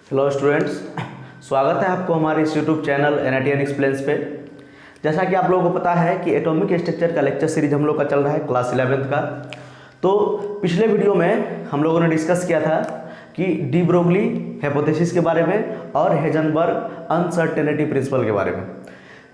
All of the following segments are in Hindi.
हेलो स्टूडेंट्स, स्वागत है आपको हमारे इस यूट्यूब चैनल NITN एक्सप्लेन्स पे। जैसा कि आप लोगों को पता है कि एटॉमिक स्ट्रक्चर का लेक्चर सीरीज हम लोग का चल रहा है क्लास 11th का। तो पिछले वीडियो में हम लोगों ने डिस्कस किया था कि डी ब्रोगली हाइपोथेसिस के बारे में और हेजनबर्ग अनसर्टेनिटी प्रिंसिपल के बारे में,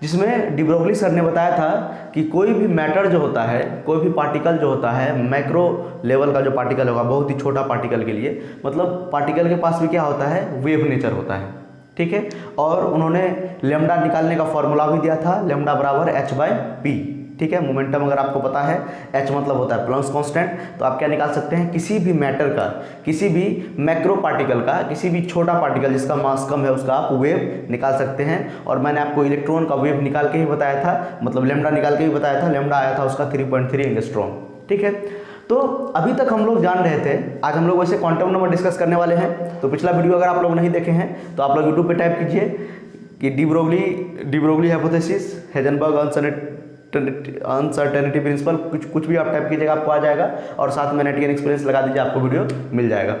जिसमें डी ब्रोगली सर ने बताया था कि कोई भी मैटर जो होता है, कोई भी पार्टिकल जो होता है, मैक्रो लेवल का जो पार्टिकल होगा, बहुत ही छोटा पार्टिकल के लिए, मतलब पार्टिकल के पास भी क्या होता है, वेव नेचर होता है। ठीक है, और उन्होंने लेमडा निकालने का फॉर्मूला भी दिया था, लेमडा बराबर h/p। ठीक है, मोमेंटम अगर आपको पता है, h मतलब होता है प्लैंक्स कांस्टेंट, तो आप क्या निकाल सकते हैं, किसी भी मैटर का, किसी भी मैक्रो पार्टिकल का, किसी भी छोटा पार्टिकल जिसका मास कम है उसका आप वेव निकाल सकते हैं। और मैंने आपको इलेक्ट्रॉन का वेव निकाल के ही बताया था, मतलब लेमडा निकाल के ही बताया था, लेमडा आया था उसका 3.3 एंगस्ट्रॉम। ठीक है, तो अभी तक हम लोग जान रहे थे, आज हम लोग वैसे क्वांटम नंबर डिस्कस करने वाले हैं। तो पिछला वीडियो अगर आप लोग नहीं देखे हैं तो आप लोग यूट्यूब पे टाइप कीजिए कि de Broglie hypothesis, Heisenberg uncertainty principle, कुछ भी आप टाइप कीजिएगा आपको आ जाएगा, और साथ में NITN एक्सप्लेन्स लगा दीजिए, आपको वीडियो मिल जाएगा।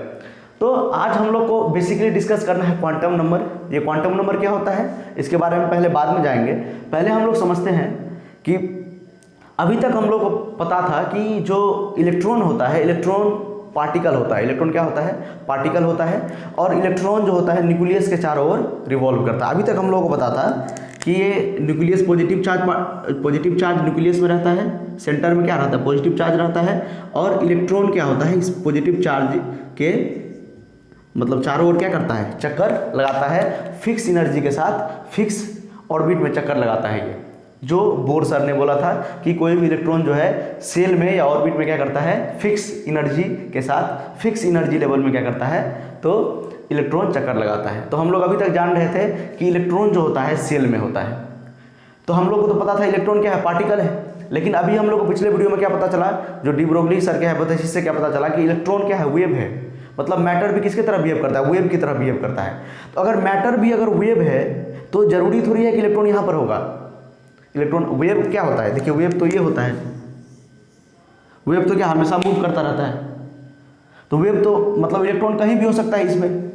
तो आज हम लोग को बेसिकली डिस्कस करना है क्वांटम नंबर। ये क्वांटम नंबर क्या होता है इसके बारे में पहले बाद में जाएंगे। पहले हम लोग समझते हैं कि अभी तक हम लोग को पता था कि जो इलेक्ट्रॉन होता है, इलेक्ट्रॉन पार्टिकल होता है। इलेक्ट्रॉन क्या होता है, पार्टिकल होता है, और इलेक्ट्रॉन जो होता है न्यूक्लियस के चारों ओर रिवॉल्व करता है। अभी तक हम लोगों को पता था कि ये न्यूक्लियस पॉजिटिव चार्ज न्यूक्लियस में रहता है, सेंटर में क्या रहता है, पॉजिटिव चार्ज रहता है, और इलेक्ट्रॉन क्या होता है, इस पॉजिटिव चार्ज के मतलब चारों ओर क्या करता है, चक्कर लगाता है, फिक्स एनर्जी के साथ फिक्स ऑर्बिट में चक्कर लगाता है। ये जो बोर सर ने बोला था कि कोई भी इलेक्ट्रॉन जो है सेल में या ऑर्बिट में क्या करता है, फिक्स एनर्जी के साथ फिक्स एनर्जी लेवल में क्या करता है, तो इलेक्ट्रॉन चक्कर लगाता है। तो हम लोग अभी तक जान रहे थे कि इलेक्ट्रॉन जो होता है सेल में होता है। तो हम लोग को तो पता था इलेक्ट्रॉन क्या है, पार्टिकल है। लेकिन अभी हम लोग को पिछले वीडियो में क्या पता चला, जो डी ब्रोगली सर के हाइपोथेसिस से क्या पता चला कि इलेक्ट्रॉन क्या है, वेव है। मतलब मैटर भी किसकी तरह बिहेव करता है, वेव की तरह बिहेव करता है। तो अगर मैटर भी अगर वेव है तो जरूरी थोड़ी है कि इलेक्ट्रॉन यहाँ पर होगा। इलेक्ट्रॉन वेव क्या होता है, देखिए वेव तो ये होता है, वेव तो क्या हमेशा मूव करता रहता है। तो वेव तो मतलब इलेक्ट्रॉन कहीं भी हो सकता है इसमें।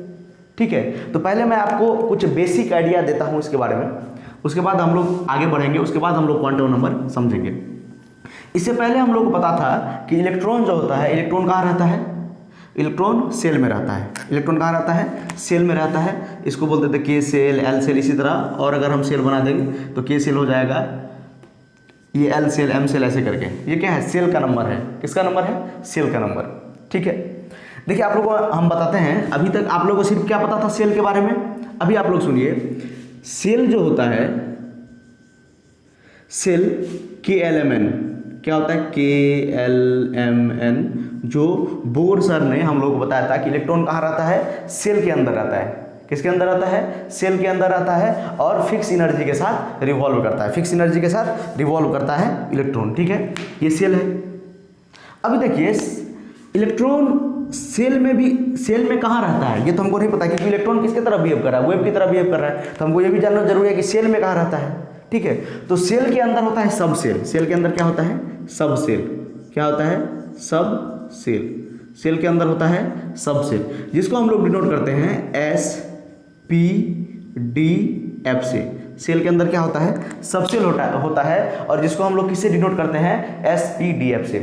ठीक है, तो पहले मैं आपको कुछ बेसिक आइडिया देता हूँ इसके बारे में, उसके बाद हम लोग आगे बढ़ेंगे, उसके बाद हम लोग क्वांटम नंबर समझेंगे। इससे पहले हम लोग को पता था कि इलेक्ट्रॉन जो होता है, इलेक्ट्रॉन कहाँ रहता है, इलेक्ट्रॉन सेल में रहता है। इलेक्ट्रॉन कहाँ रहता है, सेल में रहता है। इसको बोलते थे के सेल, एल सेल, इसी तरह। और अगर हम सेल बना देंगे तो के सेल हो जाएगा, ये एल सेल, एम सेल, ऐसे करके। ये क्या है, सेल का नंबर है। किसका नंबर है, सेल का नंबर। ठीक है, देखिए आप लोगों को हम बताते हैं, अभी तक आप लोगों को सिर्फ क्या पता था सेल के बारे में। अभी आप लोग सुनिए, सेल जो होता है, सेल KLMN क्या होता है, KLMN, जो बोर सर ने हम लोग को बताया था कि इलेक्ट्रॉन कहाँ रहता है, सेल के अंदर रहता है। किसके अंदर रहता है, सेल के अंदर रहता है, और फिक्स एनर्जी के साथ रिवॉल्व करता है। फिक्स एनर्जी के साथ रिवॉल्व करता है इलेक्ट्रॉन। ठीक है, ये सेल है। अभी देखिए इलेक्ट्रॉन सेल में भी, सेल में कहाँ रहता है ये तो हमको नहीं पता, क्योंकि इलेक्ट्रॉन किसकी तरह बिहेव कर रहा है, वेव की तरह बिहेव कर रहा है। तो हमको ये भी जानना जरूरी है कि सेल में कहाँ रहता है। ठीक है, तो सेल के अंदर होता है सब सेल। सेल के अंदर क्या होता है, सब सेल। क्या होता है, सब सेल। सेल के अंदर होता है सब सेल, जिसको हम लोग डिनोट करते हैं SPDF से। सेल के अंदर क्या होता है, सब सेल होता है, और जिसको हम लोग किससे डिनोट करते हैं, SPDF से।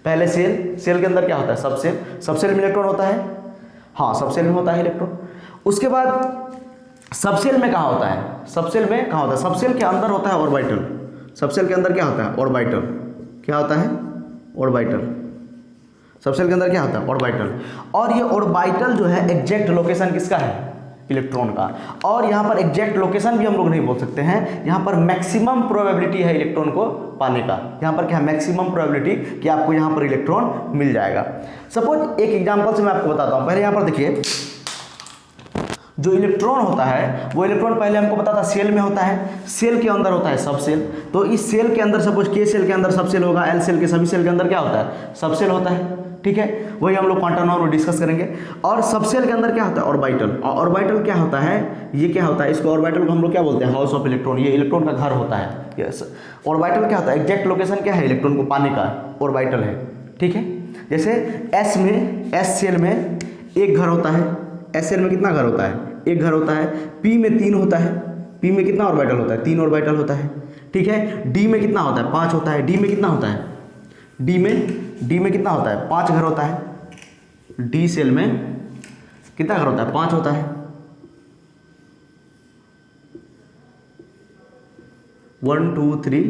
पहले सेल के अंदर क्या होता है, सब सेल। सब सेल में इलेक्ट्रॉन होता है, हाँ सब सेल में होता है इलेक्ट्रॉन। उसके बाद सब सेल में कहाँ होता है, सब सेल में कहाँ होता है, सब सेल के अंदर होता है ऑर्बिटल। सब सेल के अंदर क्या होता है, ऑर्बिटल। क्या होता है, ऑर्बिटल। सब सेल के अंदर क्या होता है, ऑर्बिटल। और ये ऑर्बिटल जो है एग्जैक्ट लोकेशन किसका है, इलेक्ट्रॉन का। और यहाँ पर एग्जैक्ट लोकेशन भी हम लोग नहीं बोल सकते हैं, यहाँ पर मैक्सिमम प्रोबेबिलिटी है इलेक्ट्रॉन को पाने का। यहाँ पर क्या है, मैक्सिमम प्रोबेबिलिटी कि आपको यहाँ पर इलेक्ट्रॉन मिल जाएगा। सपोज एक एग्जांपल से मैं आपको बताता हूँ। पहले यहाँ पर देखिए, जो इलेक्ट्रॉन होता है वो इलेक्ट्रॉन पहले हमको पता था सेल में होता है, सेल के अंदर होता है सब सेल। तो इस सेल के अंदर सपोज के सेल के अंदर सब सेल होगा, एल सेल के सभी सेल के अंदर क्या होता है, सब सेल होता है। ठीक है, वही हम लोग क्वांटम नंबर में डिस्कस करेंगे। और सब सेल के अंदर क्या होता है, ऑर्बिटल। और ऑर्बिटल क्या होता है, ये क्या होता है, इसको ऑर्बिटल को हम लोग क्या बोलते हैं, हाउस ऑफ इलेक्ट्रॉन। ये इलेक्ट्रॉन का घर होता है। यस, ऑर्बिटल क्या होता है, एग्जैक्ट लोकेशन क्या है इलेक्ट्रॉन को पाने का, ऑर्बिटल है। ठीक है, जैसे एस सेल में एक घर होता है। एस सेल में कितना घर होता है, एक घर होता है, पी में 3 होता है, पी में कितना ऑर्बिटल होता है, 3 ऑर्बिटल होता है, ठीक है। डी में कितना होता है, 5 होता है, डी में कितना होता है, डी में कितना होता है, 5 घर होता है, डी सेल में कितना घर होता है, 5 होता है, 1 2 3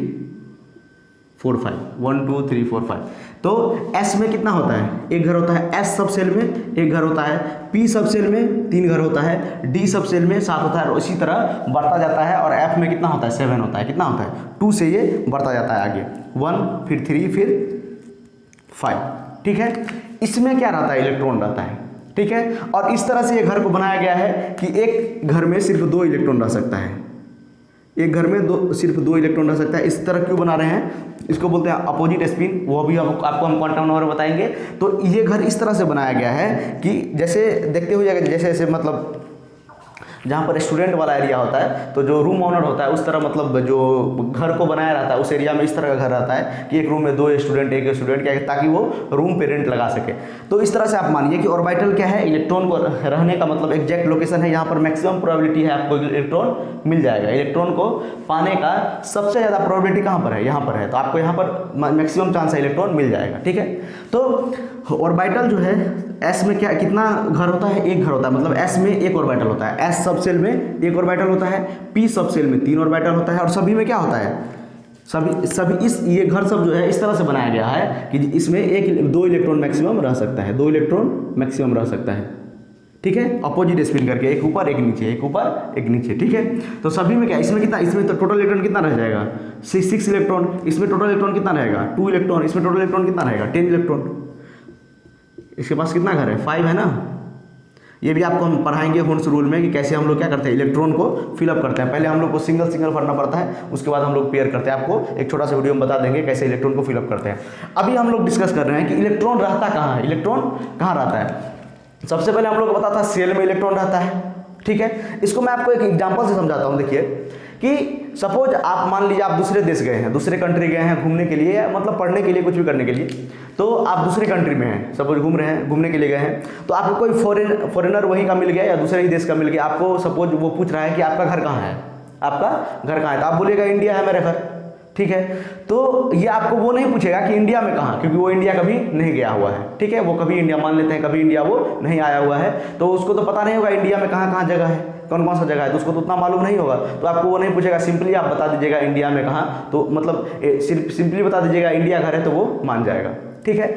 4 5, 1 2 3 4 5। तो एस में कितना होता है, एक घर होता है, एस सब सेल में एक घर होता है, पी सब सेल में 3 घर होता है, डी सब सेल में 7 होता है, और इसी तरह बढ़ता जाता है। और एफ में कितना होता है, 7 होता है, कितना होता है, 2 से ये बढ़ता जाता है आगे, 1 फिर 3 फिर 5, ठीक है। इसमें क्या रहता है, इलेक्ट्रॉन रहता है, ठीक है। और इस तरह से ये घर को बनाया गया है कि एक घर में सिर्फ 2 इलेक्ट्रॉन रह सकता है, एक घर में सिर्फ 2 इलेक्ट्रॉन रह सकता है। इस तरह क्यों बना रहे हैं, इसको बोलते हैं अपोजिट स्पिन, वो भी आपको हम क्वांटम नंबर बताएंगे। तो ये घर इस तरह से बनाया गया है कि जैसे देखते हुए जैसे जैसे मतलब जहाँ पर स्टूडेंट वाला एरिया होता है, तो जो रूम ऑनर होता है उस तरह मतलब जो घर को बनाया रहता है उस एरिया में इस तरह का घर रहता है कि एक रूम में 2 स्टूडेंट एक स्टूडेंट क्या है, ताकि वो रूम पे रेंट लगा सके। तो इस तरह से आप मानिए कि ऑर्बिटल क्या है, इलेक्ट्रॉन को रहने का मतलब एग्जैक्ट लोकेशन है, यहाँ पर मैक्सिमम प्रोबेबिलिटी है आपको इलेक्ट्रॉन मिल जाएगा। इलेक्ट्रॉन को पाने का सबसे ज़्यादा प्रोबेबिलिटी कहाँ पर है, यहाँ पर है, तो आपको यहाँ पर मैक्सिमम चांस है इलेक्ट्रॉन मिल जाएगा, ठीक है। तो ऑर्बिटल जो है एस में क्या कितना घर होता है, एक घर होता है, मतलब एस में एक ऑर्बिटल होता है, एस सब सेल में एक ऑर्बिटल होता है, पी सब सेल में 3 ऑर्बिटल होता है, और सभी में क्या होता है, सभी इस ये घर सब जो है इस तरह से बनाया गया है कि इसमें 2 इलेक्ट्रॉन मैक्सिमम रह सकता है, 2 इलेक्ट्रॉन मैक्सिमम रह सकता है, ठीक है। अपोजिट स्पिन करके, एक ऊपर एक नीचे, एक ऊपर एक नीचे, ठीक है। तो सभी में क्या, इसमें कितना, इसमें तो टोटल इलेक्ट्रॉन कितना रह जाएगा, 6 इलेक्ट्रॉन, इसमें टोटल इलेक्ट्रॉन कितना रहेगा, 2 इलेक्ट्रॉन, इसमें टोटल इलेक्ट्रॉन कितना रहेगा, 10 इलेक्ट्रॉन। इसके पास कितना घर है, 5 है ना। ये भी आपको हम पढ़ाएंगे हुंस रूल में कि कैसे हम लोग क्या करते हैं, इलेक्ट्रॉन को फिलअप करते हैं। पहले हम लोग को सिंगल सिंगल भरना पड़ता है, उसके बाद हम लोग पेयर करते हैं। आपको एक छोटा सा वीडियो में बता देंगे कैसे इलेक्ट्रॉन को फिलअप करते हैं। अभी हम लोग डिस्कस कर रहे हैं कि इलेक्ट्रॉन रहता कहाँ है, इलेक्ट्रॉन कहाँ रहता है। सबसे पहले हम लोग को पता था सेल में इलेक्ट्रॉन रहता है, ठीक है। इसको मैं आपको एक एग्जाम्पल से समझाता हूँ। देखिए कि सपोज आप मान लीजिए आप दूसरे देश गए हैं, दूसरे कंट्री गए हैं घूमने के लिए, मतलब पढ़ने के लिए, कुछ भी करने के लिए, तो आप दूसरे कंट्री में हैं, सपोज घूम रहे हैं, घूमने के लिए गए हैं, तो आपको कोई फॉरेनर वहीं का मिल गया या दूसरे ही देश का मिल गया। आपको सपोज वो पूछ रहा है कि आपका घर कहाँ है, आपका घर कहाँ है, तो आप बोलिएगा इंडिया है मेरा घर, ठीक है। तो ये आपको वो नहीं पूछेगा कि इंडिया में कहाँ, क्योंकि वो इंडिया कभी नहीं गया हुआ है, ठीक है। वो कभी इंडिया, मान लेते हैं कभी इंडिया वो नहीं आया हुआ है, तो उसको तो पता नहीं होगा इंडिया में कहाँ कहाँ जगह है, कौन कौन सा जगह है, तो उसको तो उतना मालूम नहीं होगा। तो आपको वो नहीं पूछेगा, सिंपली आप बता दीजिएगा इंडिया में कहाँ, तो मतलब सिंपली बता दीजिएगा इंडिया घर है, तो वो मान जाएगा, ठीक है।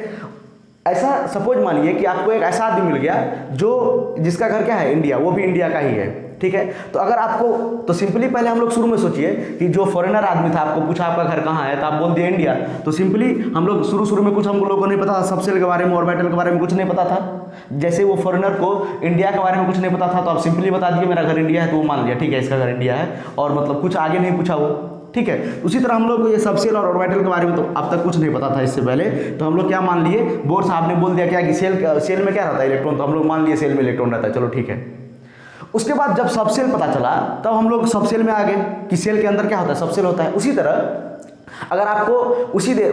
ऐसा सपोज मानिए कि आपको एक ऐसा आदमी मिल गया जो जिसका घर क्या है, इंडिया, वो भी इंडिया का ही है, ठीक है। तो अगर आपको, तो सिंपली पहले हम लोग शुरू में सोचिए कि जो फॉरेनर आदमी था, आपको पूछा आपका घर कहाँ है, तो आप बोल दिए इंडिया। तो सिंपली हम लोग शुरू में कुछ हम लोगों को नहीं पता था, सबसेल के बारे में, ऑर्बिटल के बारे में कुछ नहीं पता था। जैसे वो फॉरेनर को इंडिया के बारे में कुछ नहीं पता था, तो आप सिंपली बता दिए मेरा घर इंडिया है, तो वो मान लिया, ठीक है, इसका घर इंडिया है, और मतलब कुछ आगे नहीं पूछा वो, ठीक है। उसी तरह हम लोग को ये सबसेल और ऑर्बिटल के बारे में तो अब तक कुछ नहीं पता था इससे पहले, तो हम लोग क्या मान लिए, बोर साहब ने बोल दिया क्या कि सेल में क्या रहता है, इलेक्ट्रॉन, तो हम लोग मान लिए सेल में इलेक्ट्रॉन रहता है, चलो ठीक है। उसके बाद जब सबसेल पता चला, तब हम लोग सबसेल में आ गए कि सेल के अंदर क्या होता है, सबसेल होता है। उसी तरह अगर आपको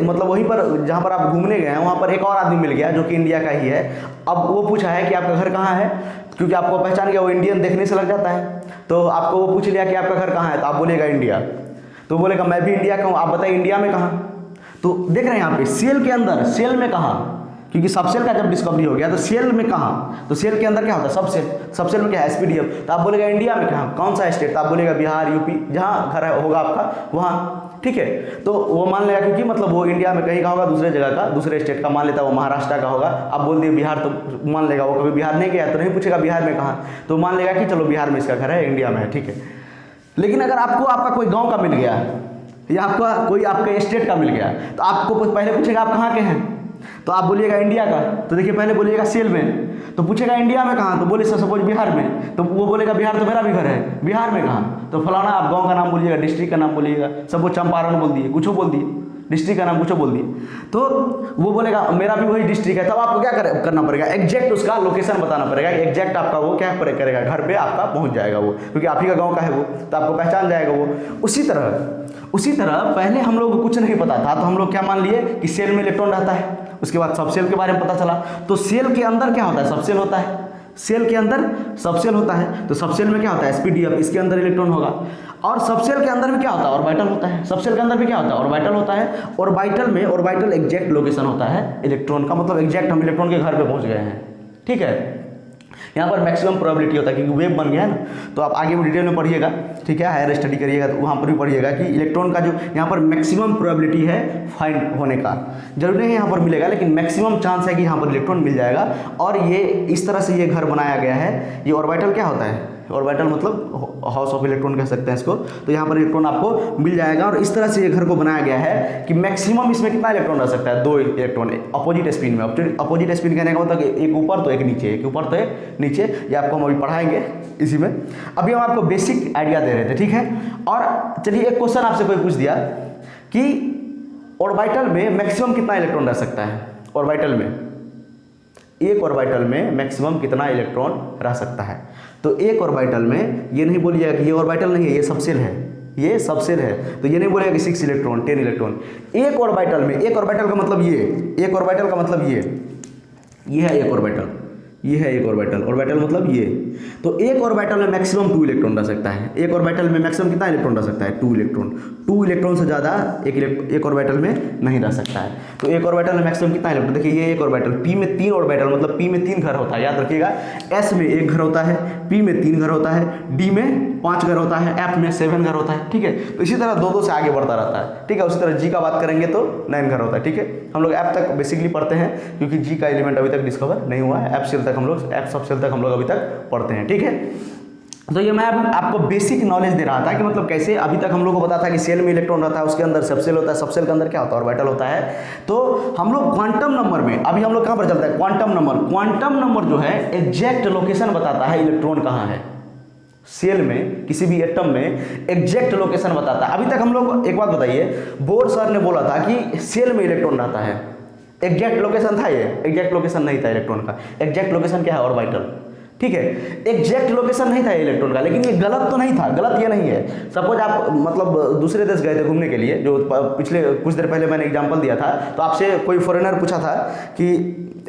मतलब वहीं पर जहाँ पर आप घूमने गए हैं, वहाँ पर एक और आदमी मिल गया जो कि इंडिया का ही है। अब वो पूछा है कि आपका घर कहाँ है, क्योंकि आपको पहचान गया, वो इंडियन देखने से लग जाता है, तो आपको वो पूछ लिया कि आपका घर कहाँ है, तो आप बोलेगा इंडिया, तो बोलेगा मैं भी इंडिया का हूँ, आप बताइए इंडिया में कहाँ। तो देख रहे हैं यहाँ पे सेल के अंदर, सेल में कहाँ, क्योंकि सबसेल का जब डिस्कवरी हो गया, तो सेल में कहाँ, तो सेल के अंदर क्या होता है, सबसेल, सबसेल में क्या है, एसपीडीएफ, तो आप बोलेगा इंडिया में कहाँ, कौन सा स्टेट, तो आप बोलेगा बिहार, यूपी, जहाँ घर होगा आपका वहाँ, ठीक है। तो वो मान लेगा, क्योंकि मतलब वो इंडिया में कहीं का होगा, दूसरे जगह का, दूसरे स्टेट का, मान लेता है वो महाराष्ट्र का होगा, आप बोल दिए बिहार, तो मान लेगा, वो कभी बिहार नहीं गया तो नहीं पूछेगा बिहार में कहाँ, तो मान लेगा कि चलो बिहार में इसका घर है, इंडिया में है, ठीक है। लेकिन अगर आपको आपका कोई गाँव का मिल गया या आपका कोई आपके स्टेट का मिल गया, तो आपको पहले पूछेगा आप कहाँ के हैं, तो आप बोलिएगा इंडिया का, तो देखिए पहले बोलिएगा सेल में, तो पूछेगा इंडिया में कहाँ, तो बोले सपोज बिहार में, तो वो बोलेगा बिहार तो मेरा भी घर है, बिहार में कहाँ, तो फलाना आप गांव का नाम बोलिएगा, डिस्ट्रिक्ट का नाम बोलिएगा, सपोज चंपारण बोल दिए, कुछ बोल दिए, डिस्ट्रिक्ट का नाम कुछ बोल दिए, तो वो बोलेगा मेरा भी वही डिस्ट्रिक्ट है। तब आपको क्या करना पड़ेगा, एग्जैक्ट उसका लोकेशन बताना पड़ेगा, एग्जैक्ट आपका वो क्या करेगा, घर पे आपका पहुंच जाएगा वो, क्योंकि आप ही का गांव का है वो, तो आपको पहचान जाएगा वो। उसी तरह पहले हम लोग को कुछ नहीं पता था, तो हम लोग क्या मान लिए कि सेल में इलेक्ट्रॉन रहता है। उसके बाद सबसेल के बारे में पता चला, तो सेल के अंदर क्या होता है, सबसेल होता है, सेल के अंदर सबसेल होता है, तो सबसेल में क्या होता है sp_d, इसके अंदर इलेक्ट्रॉन होगा। और सबसेल के अंदर में क्या होता है ऑर्बिटल होता है, सबसेल के अंदर में क्या होता है ऑर्बिटल होता है। ऑर्बिटल में ऑर्बिटल एग्जैक्ट लोकेशन होता है इलेक्ट्रॉन का, मतलब एग्जैक्ट हम इलेक्ट्रॉन के घर पे पहुंच गए हैं, ठीक है। यहाँ पर मैक्सिमम प्रोबेबिलिटी होता है क्योंकि वेव बन गया है ना, तो आप आगे डिटेल में पढ़िएगा, ठीक है, हायर स्टडी करिएगा तो वहाँ पर भी पढ़िएगा कि इलेक्ट्रॉन का जो यहाँ पर मैक्सिमम प्रोबेबिलिटी है फाइंड होने का, जरूरी नहीं यहाँ पर मिलेगा लेकिन मैक्सिमम चांस है कि यहाँ पर इलेक्ट्रॉन मिल जाएगा। और ये इस तरह से ये घर बनाया गया है। ये ऑर्बिटल क्या होता है, ऑर्बिटल मतलब हाउस ऑफ इलेक्ट्रॉन कह सकते हैं इसको। तो यहाँ पर इलेक्ट्रॉन आपको मिल जाएगा और इस तरह से ये घर को बनाया गया है कि मैक्सिमम इसमें कितना इलेक्ट्रॉन रह सकता है, 2 इलेक्ट्रॉन अपोजिट स्पिन में। अपोजिट स्पिन कहने का मतलब एक ऊपर तो एक नीचे, एक ऊपर तो एक नीचे, ये आपको हम अभी पढ़ाएंगे इसी में। अभी हम आपको बेसिक आइडिया दे रहे थे, ठीक है। और चलिए एक क्वेश्चन आपसे कोई पूछ दिया कि ऑर्बिटल में मैक्सिमम कितना इलेक्ट्रॉन रह सकता है, ऑर्बिटल में एक ऑर्बिटल में मैक्सिमम कितना इलेक्ट्रॉन रह सकता है। तो एक ऑर्बिटल में ये नहीं बोलिएगा कि ये ऑर्बिटल नहीं है, ये सबसेल है, ये सबसेल है, तो ये नहीं बोलेगा कि 6 इलेक्ट्रॉन 10 इलेक्ट्रॉन। एक ऑर्बिटल में, एक ऑर्बिटल का मतलब ये, एक ऑर्बिटल का मतलब ये है एक ऑर्बिटल, ये है एक ऑर्बिटल, ऑर्बिटल मतलब ये। तो एक ऑर्बिटल में मैक्सिमम 2 इलेक्ट्रॉन रह सकता है। एक ऑर्बिटल में मैक्सिमम कितना इलेक्ट्रॉन रह सकता है, 2 इलेक्ट्रॉन। 2 इलेक्ट्रॉन से ज़्यादा एक ऑर्बिटल में नहीं रह सकता है। तो एक ऑर्बिटल में मैक्सिमम कितना इलेक्ट्रॉन, देखिए ये एक ऑर्बिटल, पी में 3 ऑर्बिटल, मतलब पी में 3 घर होता है, याद रखिएगा। एस में 1 घर होता है, पी में 3 घर होता है, डी में 5 घर होता है, एफ में 7 घर होता है, ठीक है। तो इसी तरह 2-2 से आगे बढ़ता रहता है, ठीक है। उसी तरह जी का बात करेंगे तो 9 घर होता है, ठीक है। हम लोग एफ तक बेसिकली पढ़ते हैं क्योंकि जी का एलिमेंट अभी तक डिस्कवर नहीं हुआ है। एफ सेल तक हम लोग, एफ सब सेल तक हम लोग अभी तक पढ़ते हैं, ठीक है। तो ये मैं आपको बेसिक नॉलेज दे रहा था कि मतलब कैसे अभी तक हम लोग को पता था कि सेल में इलेक्ट्रॉन रहता है, उसके अंदर सबसेल होता है, सबसेल के अंदर क्या होता है ऑर्बिटल होता है। तो हम लोग क्वांटम नंबर में, अभी हम लोग कहाँ पर चलता है क्वांटम नंबर। क्वांटम नंबर जो है एग्जैक्ट लोकेशन बताता है इलेक्ट्रॉन कहाँ है। सेल में, किसी भी एटम में एग्जैक्ट लोकेशन बताता है। अभी तक हम लोग, एक बात बताइए, बोर सर ने बोला था कि सेल में इलेक्ट्रॉन रहता है, एग्जैक्ट लोकेशन था, ये एग्जैक्ट लोकेशन नहीं था इलेक्ट्रॉन का। एग्जैक्ट लोकेशन क्या है ऑर्बिटल, ठीक है। एग्जैक्ट लोकेशन नहीं था इलेक्ट्रॉन का, लेकिन ये गलत तो नहीं था, गलत ये नहीं है। सपोज आप मतलब दूसरे देश गए थे घूमने के लिए, जो पिछले कुछ देर पहले मैंने एग्जांपल दिया था, तो आपसे कोई फॉरेनर पूछा था कि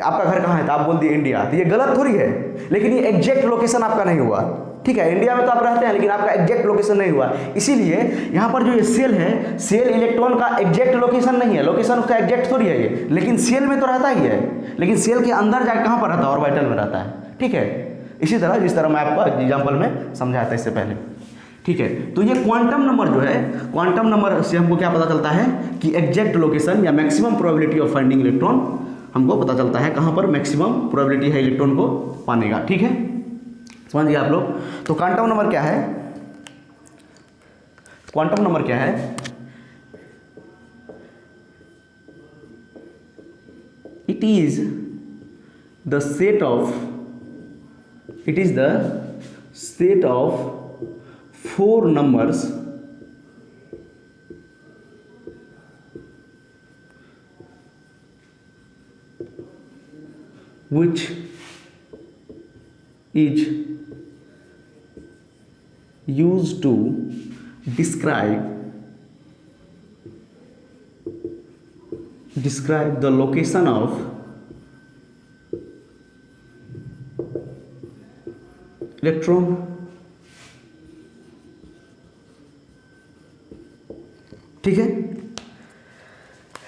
आपका घर कहाँ है, तो आप बोल दिए इंडिया, तो ये गलत थोड़ी है, लेकिन ये एग्जैक्ट लोकेशन आपका नहीं हुआ, ठीक है। इंडिया में तो आप रहते हैं लेकिन आपका एग्जैक्ट लोकेशन नहीं हुआ। इसीलिए यहाँ पर जो ये सेल है, सेल इलेक्ट्रॉन का एग्जैक्ट लोकेशन नहीं है, लोकेशन उसका एग्जैक्ट थोड़ी है ये, लेकिन सेल में तो रहता ही है, लेकिन सेल के अंदर जाकर कहाँ पर रहता है, ऑर्बिटल में रहता है, ठीक है। इसी तरह जिस तरह मैं आपको एग्जाम्पल में समझाया था इससे पहले, ठीक है। तो ये क्वांटम नंबर जो है, क्वांटम नंबर से हमको क्या पता चलता है कि एग्जैक्ट लोकेशन या maximum probability of finding electron हमको पता चलता है कहाँ पर मैक्सिमम प्रोबेबिलिटी है इलेक्ट्रॉन को पाने का, ठीक है। समझिए आप लोग। तो क्वांटम नंबर क्या है, क्वांटम नंबर क्या है, it is the set of, it is the set of 4 numbers which is used to describe the location of electron, ठीक है।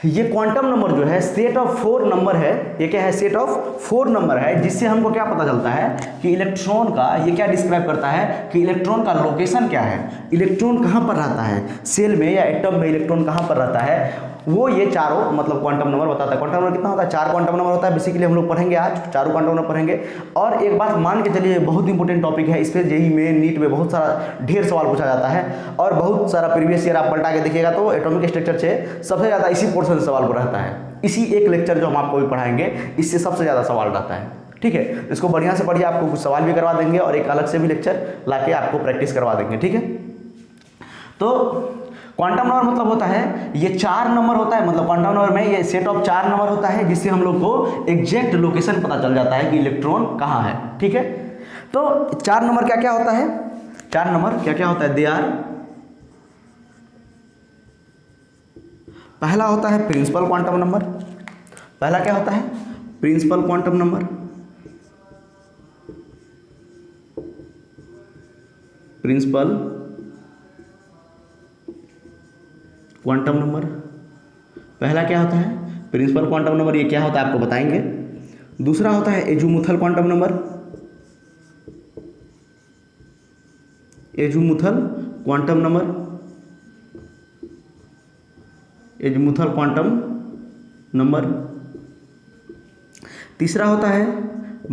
ये क्वांटम नंबर जो है सेट ऑफ 4 नंबर है, ये क्या है, सेट ऑफ 4 नंबर है, जिससे हमको क्या पता चलता है कि इलेक्ट्रॉन का, ये क्या डिस्क्राइब करता है कि इलेक्ट्रॉन का लोकेशन क्या है, इलेक्ट्रॉन कहाँ पर रहता है, सेल में या एटम में इलेक्ट्रॉन कहाँ पर रहता है, वो ये चारों मतलब क्वांटम नंबर बताता है। क्वांटम नंबर कितना होता है, 4 क्वांटम नंबर होता है। बेसिकली हम लोग पढ़ेंगे आज, चारों क्वांटम नंबर पढ़ेंगे। और एक बात मान के चलिए, बहुत इंपॉर्टेंट टॉपिक है, इस पर जेईई में, नीट में बहुत सारा ढेर सवाल पूछा जाता है, और बहुत सारा प्रीवियस ईयर आप पलटा के देखिएगा तो एटॉमिक स्ट्रक्चर से सबसे ज़्यादा इसी पोर्शन से सवाल रहता है। इसी एक लेक्चर जो हम आपको भी पढ़ाएंगे, इससे सबसे ज़्यादा सवाल रहता है, ठीक है। इसको बढ़िया से पढ़िए, आपको कुछ सवाल भी करवा देंगे और एक अलग से भी लेक्चर लाके आपको प्रैक्टिस करवा देंगे, ठीक है। तो क्वांटम नंबर मतलब होता है, ये 4 नंबर होता है, मतलब क्वांटम नंबर में ये सेट ऑफ 4 नंबर होता है, जिससे हम लोग को एग्जैक्ट लोकेशन पता चल जाता है कि इलेक्ट्रॉन कहाँ है, ठीक है। तो 4 नंबर क्या क्या होता है, 4 नंबर क्या क्या होता है, दे आर, पहला होता है प्रिंसिपल क्वांटम नंबर, पहला क्या होता है, principal quantum number. Principal quantum number. पहला क्या होता है? Principal quantum number. ये क्या होता है आपको बताएंगे। दूसरा होता है azimuthal quantum number. Azimuthal quantum number, azimuthal quantum number. तीसरा होता है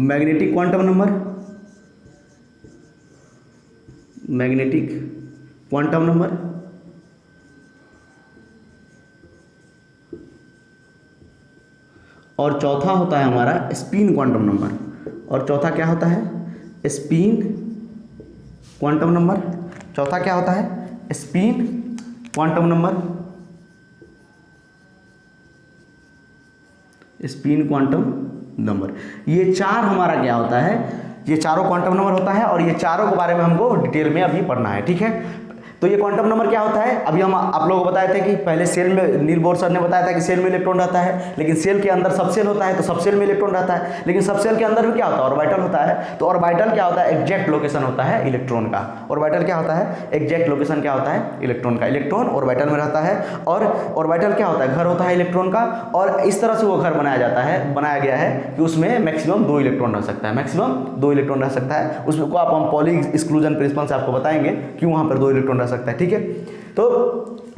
magnetic quantum number, magnetic quantum number. और चौथा होता है हमारा स्पिन क्वांटम नंबर। और चौथा क्या होता है? Spin quantum number. चौथा क्या होता है? Spin quantum number, spin quantum number. ये चार हमारा क्या होता है? ये चारों क्वांटम नंबर होता है और ये चारों के बारे में हमको डिटेल में अभी पढ़ना है। ठीक है, तो ये क्वांटम नंबर क्या होता है? अभी हम आप लोगों को बताए थे कि पहले सेल में, नील बोर सर ने बताया था कि सेल में इलेक्ट्रॉन रहता है, लेकिन सेल के अंदर सब सेल होता है तो सब सेल में इलेक्ट्रॉन रहता है, लेकिन सब सेल के अंदर भी क्या होता है? ऑर्बिटल होता है। तो ऑर्बिटल क्या होता है? एग्जैक्ट लोकेशन होता है इलेक्ट्रॉन का। ऑर्बिटल क्या होता है? एग्जैक्ट लोकेशन क्या होता है? इलेक्ट्रॉन का। इलेक्ट्रॉन ऑर्बिटल में रहता है और ऑर्बिटल क्या होता है? घर होता है इलेक्ट्रॉन का। और इस तरह से वो घर बनाया जाता है, बनाया गया है कि उसमें मैक्सिमम 2 इलेक्ट्रॉन रह सकता है, मैक्सिमम 2 इलेक्ट्रॉन रह सकता है। उसको आप हम पॉली एक्सक्लूजन प्रिंसिपल से आपको बताएंगे क्यों वहाँ पर 2 इलेक्ट्रॉन रह सकता है। ठीक है, तो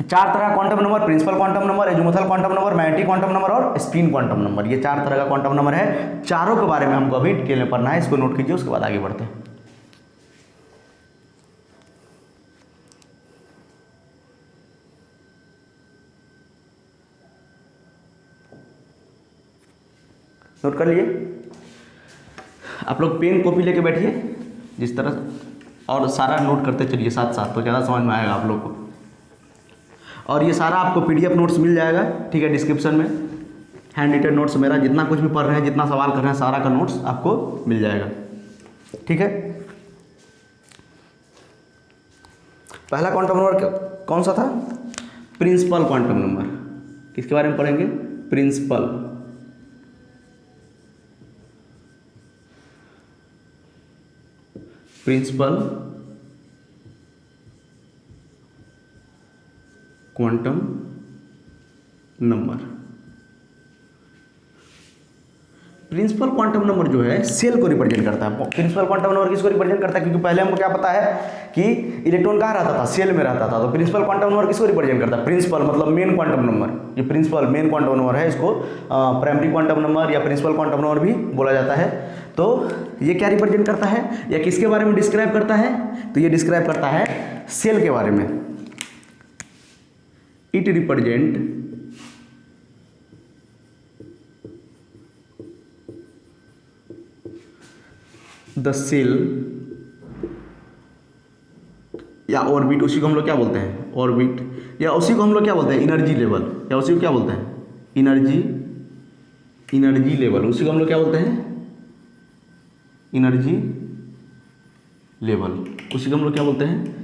4 तरह का quantum number, principal quantum number, azimuthal quantum number, magnetic quantum number और स्पिन क्वांटम नंबर। ये 4 तरह का क्वांटम नंबर है। चारों के बारे में हमको अभी डिटेल में पढ़ना है, इसको नोट कीजिए, उसके बाद आगे बढ़ते हैं। नोट कर लिए? आप लोग पेन कॉपी लेके बैठिए जिस तरह, और सारा नोट करते चलिए साथ साथ, तो ज़्यादा समझ में आएगा आप लोग को। और ये सारा आपको पीडीएफ नोट्स मिल जाएगा, ठीक है, डिस्क्रिप्शन में। हैंड रिटन नोट्स मेरा जितना कुछ भी पढ़ रहे हैं, जितना सवाल कर रहे हैं, सारा का नोट्स आपको मिल जाएगा। ठीक है, पहला क्वांटम नंबर कौन सा था? Principal quantum number. किसके बारे में पढ़ेंगे? Principal. Principal quantum number. Principal quantum number जो है सेल को रिप्रेजेंट करता है। प्रिंसिपल क्वांटम नंबर किसको रिप्रेजेंट करता है? क्योंकि पहले हमको क्या पता है कि इलेक्ट्रॉन कहाँ रहता था? सेल में रहता था। तो प्रिंसिपल क्वांटम नंबर किसको रिप्रेजेंट करता है? प्रिंसिपल मतलब मेन क्वांटम नंबर। ये प्रिंसिपल मेन क्वांटम नंबर है, इसको प्राइमरी क्वांटम नंबर या प्रिंसिपल क्वांटम नंबर भी बोला जाता है। तो ये क्या रिप्रेजेंट करता है या किसके बारे में डिस्क्राइब करता है? तो ये डिस्क्राइब करता है सेल के बारे में। इट रिप्रेजेंट द सेल या ऑर्बिट, उसी को हम लोग क्या बोलते हैं? ऑर्बिट, या उसी को हम लोग क्या बोलते हैं? एनर्जी लेवल, या उसी को क्या बोलते हैं? Energy level. उसी को हम लोग क्या बोलते हैं? Energy level. उसी को हम लोग क्या बोलते हैं?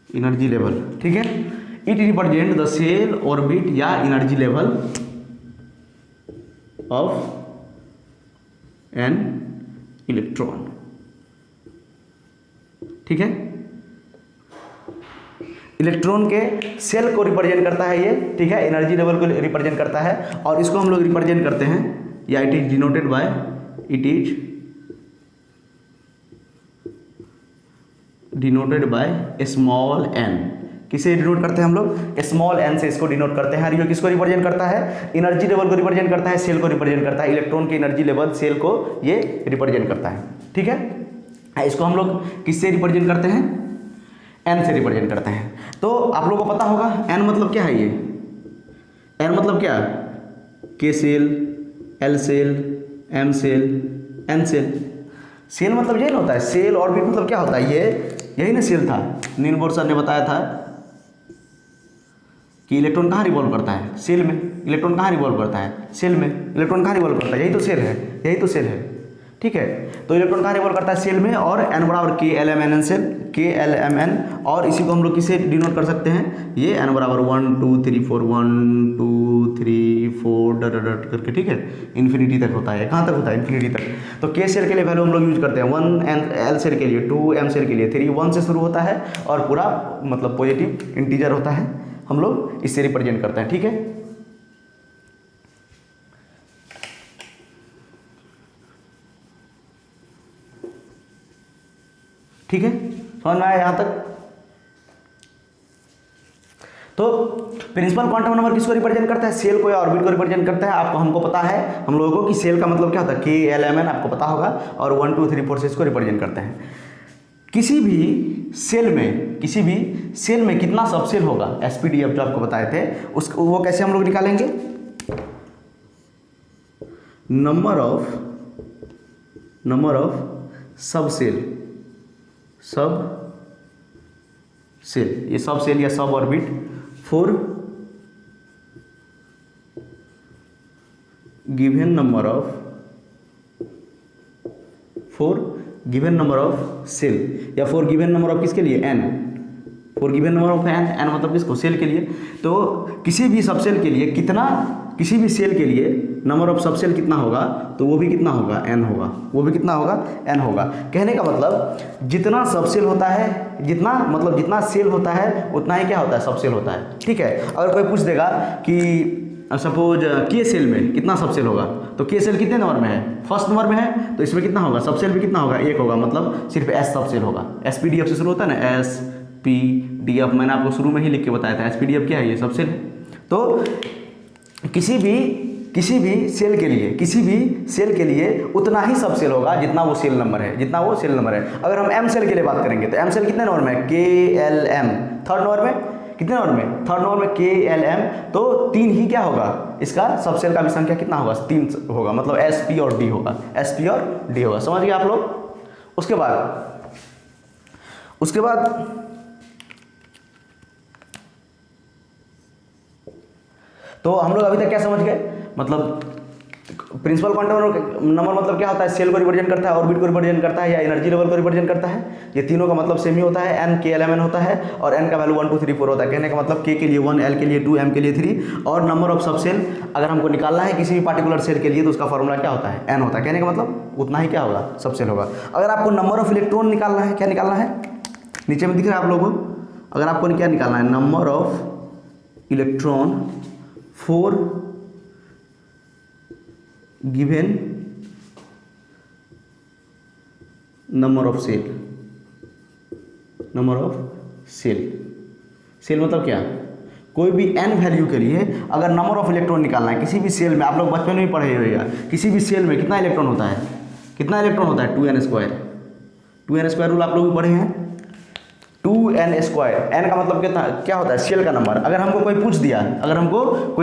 Energy level. ठीक है, it represent the shell orbit या energy level of an electron. ठीक है, इलेक्ट्रॉन के सेल को रिप्रेजेंट करता है ये। ठीक है, एनर्जी लेवल को रिप्रेजेंट करता है और इसको हम लोग रिप्रेजेंट करते हैं, या it is denoted by, it is denoted by small n. किसे डिनोट करते हैं हम लोग? स्मॉल एन से इसको डिनोट करते हैं। और ये किसको रिप्रेजेंट करता है? एनर्जी लेवल को रिप्रेजेंट करता है, सेल को रिप्रेजेंट करता है। इलेक्ट्रॉन की एनर्जी लेवल सेल को ये रिप्रेजेंट करता है। ठीक है, इसको हम लोग किससे रिप्रेजेंट करते हैं? एन से रिप्रेजेंट करते हैं। तो आप लोगों को पता होगा एन मतलब क्या है? ये एन मतलब क्या? K shell, L shell, M shell, N shell. Shell मतलब यही ना होता है, सेल ऑर्बिट मतलब क्या होता है? ये यही ना सेल था। नील बोर सर ने बताया था कि इलेक्ट्रॉन कहाँ रिवॉल्व करता है? सेल में। इलेक्ट्रॉन कहाँ रिवॉल्व करता है? सेल में। इलेक्ट्रॉन कहाँ रिवॉल्व करता है? यही तो सेल है, यही तो सेल है। ठीक है। तो इलेक्ट्रॉन कहाँ रिवॉल्व करता है, सेल में, और एन बराबर K L M N N shell, K L M N, और इसी को हम लोग किसे डिनोट कर सकते हैं, ये एन बराबर 1 2 3 4 1 2 3 4 डट डट करके, ठीक है, इन्फिनिटी तक होता है। कहाँ तक होता है, इन्फिनिटी तक। तो के सेल के लिए वैल्यू हम लोग यूज करते हैं 1 एल सेल के लिए, 2 एम सेल के लिए, 3 1 से शुरू होता है और पूरा मतलब पॉजिटिव इंटीजर होता है, हम लोग इससे रिप्रेजेंट करते हैं, ठीक है। ठीक है, समझ में आया यहाँ तक। तो प्रिंसिपल क्वांटम नंबर किसको रिप्रेजेंट करता है, सेल को या ऑर्बिट को रिप्रेजेंट करता है। आपको हमको पता है, हम लोगों को, कि सेल का मतलब क्या होता है, के एल एम एन आपको पता होगा, और 1 2 3 4 से इसको रिप्रेजेंट करते हैं। किसी भी सेल में कितना सबसेल होगा, एसपीडीएफ जो आपको बताए थे, उसको वो कैसे हम लोग निकालेंगे, नंबर ऑफ सब सेल, ये सब सेल या sub orbit for given number of shell, या फॉर गिवन नंबर ऑफ किसके लिए, n, for given number of n मतलब किसको, सेल के लिए। तो किसी भी सबसेल के लिए किसी भी सेल के लिए नंबर ऑफ सबसेल कितना होगा, तो वो भी कितना होगा, एन होगा, वो भी कितना होगा, एन होगा। कहने का मतलब जितना सबसेल होता है, जितना सेल होता है उतना ही क्या होता है, सबसेल होता है, ठीक है। अगर कोई पूछ देगा कि सपोज के सेल में कितना सबसेल होगा, तो के सेल कितने नंबर में है, फर्स्ट नंबर में है, तो इसमें कितना होगा, सबसेल भी कितना होगा, 1 होगा, मतलब सिर्फ एस सबसेल होगा। एसपीडीएफ से शुरू होता है ना, एस पी डी एफ, मैंने आपको शुरू में ही लिख के बताया था, एसपीडीएफ क्या है, ये सबसेल है। तो किसी भी सेल के लिए उतना ही सबसेल होगा जितना वो सेल नंबर है, अगर हम एम सेल के लिए बात करेंगे तो एम सेल कितने नंबर में है, के एल एम, थर्ड नंबर में, कितने नंबर में, थर्ड नंबर में के एल एम, तो 3 ही क्या होगा, इसका सबसेल का भी संख्या कितना होगा, 3 होगा, मतलब एस पी और डी होगा, समझ गए आप लोग। उसके बाद तो हम लोग अभी तक क्या समझ गए, मतलब प्रिंसिपल क्वांटम नंबर मतलब क्या होता है, सेल को रिप्रेजेंट करता है, ऑर्बिट को रिप्रेजेंट करता है, या एनर्जी लेवल को रिप्रेजेंट करता है। ये तीनों का मतलब सेम ही होता है, एन के एल एम एन होता है, और एन का वैल्यू 1 2 3 4 होता है। कहने का मतलब के लिए 1, एल के लिए 2, एम के लिए 3, और नंबर ऑफ सबसेल अगर हमको निकालना है किसी भी पार्टिकुलर सेल के लिए तो उसका फॉर्मूला क्या होता है, एन होता है। कहने का मतलब उतना ही क्या होगा, सबसेल होगा। अगर आपको नंबर ऑफ इलेक्ट्रॉन निकालना है, क्या निकालना है, नीचे में दिख रहा है आप लोगों को, अगर आपको क्या निकालना है, number of electron for given number of shell मतलब क्या, कोई भी एन वैल्यू के लिए अगर नंबर ऑफ इलेक्ट्रॉन निकालना है किसी भी सेल में, आप लोग बचपन में ही पढ़े होगा, किसी भी सेल में कितना इलेक्ट्रॉन होता है, 2n² रूल आप लोग भी पढ़े हैं, 2n²। एन का मतलब क्या होता है, सेल का नंबर। अगर हमको कोई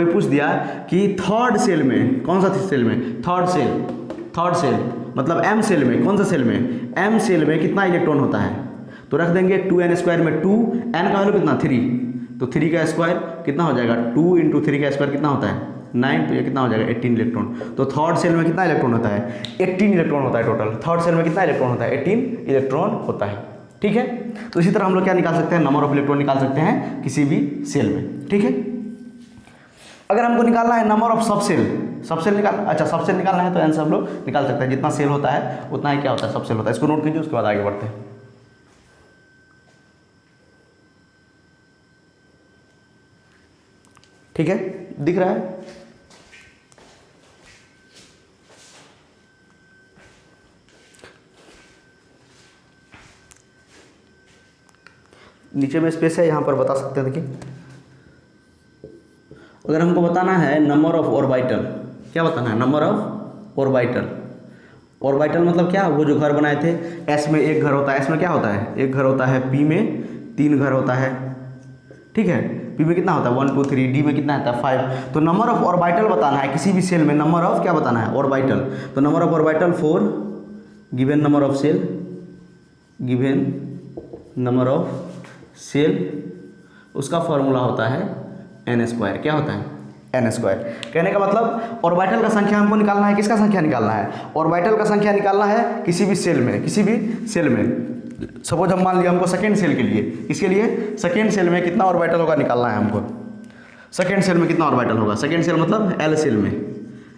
पूछ दिया कि थर्ड सेल में, कौन सा सेल में, थर्ड सेल मतलब एम सेल में, कौन सा सेल में, एम सेल में कितना इलेक्ट्रॉन होता है, तो रख देंगे 2n² में 2, एन का वैल्यू कितना, 3, तो 3 का स्क्वायर कितना हो जाएगा, 2 × 3 का स्क्वायर कितना होता है, 9, तो ये कितना हो जाएगा, 18 इलेक्ट्रॉन। तो थर्ड सेल में कितना इलेक्ट्रॉन होता है, 18 इलेक्ट्रॉन होता है टोटल। थर्ड सेल में कितना इलेक्ट्रॉन होता है, 18 इलेक्ट्रॉन होता है, ठीक है। तो इसी तरह हम लोग क्या निकाल सकते हैं, नंबर ऑफ इलेक्ट्रॉन निकाल सकते हैं किसी भी सेल में, ठीक है। अगर हमको निकालना है नंबर ऑफ सबसेल निकालना है तो आंसर हम लोग निकाल सकते हैं, जितना सेल होता है उतना ही क्या होता है, सबसेल होता है। इसको नोट कीजिए, उसके बाद आगे बढ़ते हैं। ठीक है, दिख रहा है। नीचे में स्पेस है, यहाँ पर बता सकते हैं। देखिए, अगर हमको बताना है नंबर ऑफ ऑर्बिटल, क्या बताना है, नंबर ऑफ ऑर्बिटल मतलब क्या, वो जो घर बनाए थे, एस में एक घर होता है, एस में क्या होता है, एक घर होता है, पी में 3 घर होता है, ठीक है। पी में कितना होता है, 1 2 3, डी में कितना आता है, 5। तो नंबर ऑफ ऑर्बिटल बताना है किसी भी सेल में, नंबर ऑफ क्या बताना है, ऑर्बिटल। तो number of orbital for given number of shell, given number of shell, उसका फॉर्मूला होता है n²। क्या होता है, n²। कहने का मतलब ऑर्बिटल का संख्या हमको निकालना है, किसका संख्या निकालना है, ऑर्बिटल का संख्या निकालना है किसी भी सेल में, सपोज हम मान लिया हमको सेकेंड सेल के लिए, इसके लिए सेकेंड सेल में कितना ऑर्बिटल होगा निकालना है हमको। सेकेंड सेल में कितना ऑर्बिटल होगा, सेकेंड सेल मतलब एल सेल में,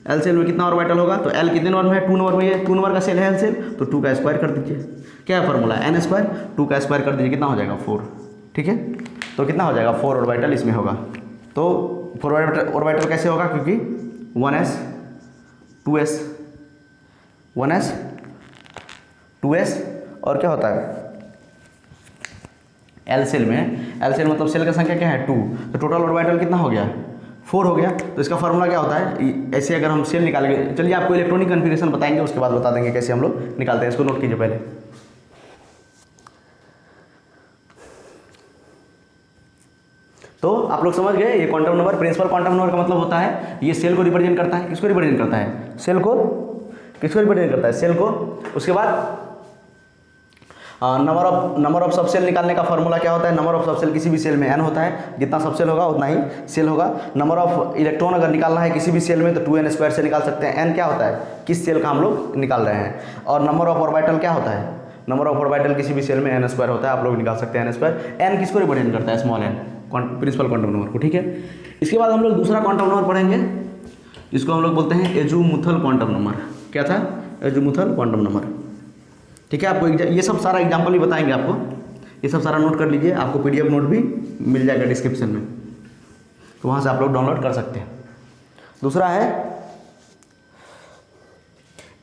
एल सेल में कितना ऑर्बिटल होगा, तो एल कितने नंबर में है, 2 नंबर में है, 2 नंबर का सेल है एल सेल, तो 2 का स्क्वायर कर दीजिए, क्या फार्मूला है n², 2 का स्क्वायर कर दीजिए, कितना हो जाएगा 4, ठीक है। तो कितना हो जाएगा 4 ऑर्बिटल इसमें होगा। तो 4 ऑर्बिटल कैसे होगा, क्योंकि 1s 2s 1s 2s और क्या होता है एल सेल में, एल सेल मतलब सेल का संख्या क्या है 2, तो टोटल ऑर्बिटल कितना हो गया 4 हो गया। तो इसका फार्मूला क्या होता है, ऐसे अगर हम सेल निकालेंगे, चलिए आपको इलेक्ट्रॉनिक कन्फिग्रेशन बताएंगे, उसके बाद बता देंगे कैसे हम लोग निकालते हैं, इसको नोट कीजिए पहले। तो आप लोग समझ गए, ये quantum number, principal quantum number का मतलब होता है ये सेल को रिप्रेजेंट करता है, किसको रिप्रेजेंट करता है, सेल को, किसको रिप्रेजेंट करता है, सेल को। उसके बाद नंबर ऑफ सब सेल निकालने का फॉर्मूला क्या होता है, नंबर ऑफ सब सेल किसी भी सेल में n होता है, जितना सब सेल होगा उतना ही सेल होगा। नंबर ऑफ इलेक्ट्रॉन अगर निकालना है किसी भी सेल में तो 2n² से निकाल सकते हैं, n क्या होता है किस सेल का हम लोग निकाल रहे हैं। और नंबर ऑफ ऑर्बिटल क्या होता है, नंबर ऑफ ऑर्बिटल किसी भी सेल में n² होता है, आप लोग निकाल सकते हैं n²। n किसको रिप्रेजेंट करता है, small n, principal quantum number को, ठीक है। इसके बाद हम लोग दूसरा क्वांटम नंबर पढ़ेंगे, जिसको हम लोग बोलते हैं एजुमुथल क्वांटम नंबर। क्या था, एजुमुथल क्वांटम नंबर, ठीक है। आपको ये सब सारा एग्जाम्पल भी बताएंगे आपको, ये सब सारा नोट कर लीजिए, आपको PDF नोट भी मिल जाएगा डिस्क्रिप्शन में, तो वहाँ से आप लोग डाउनलोड कर सकते हैं। दूसरा है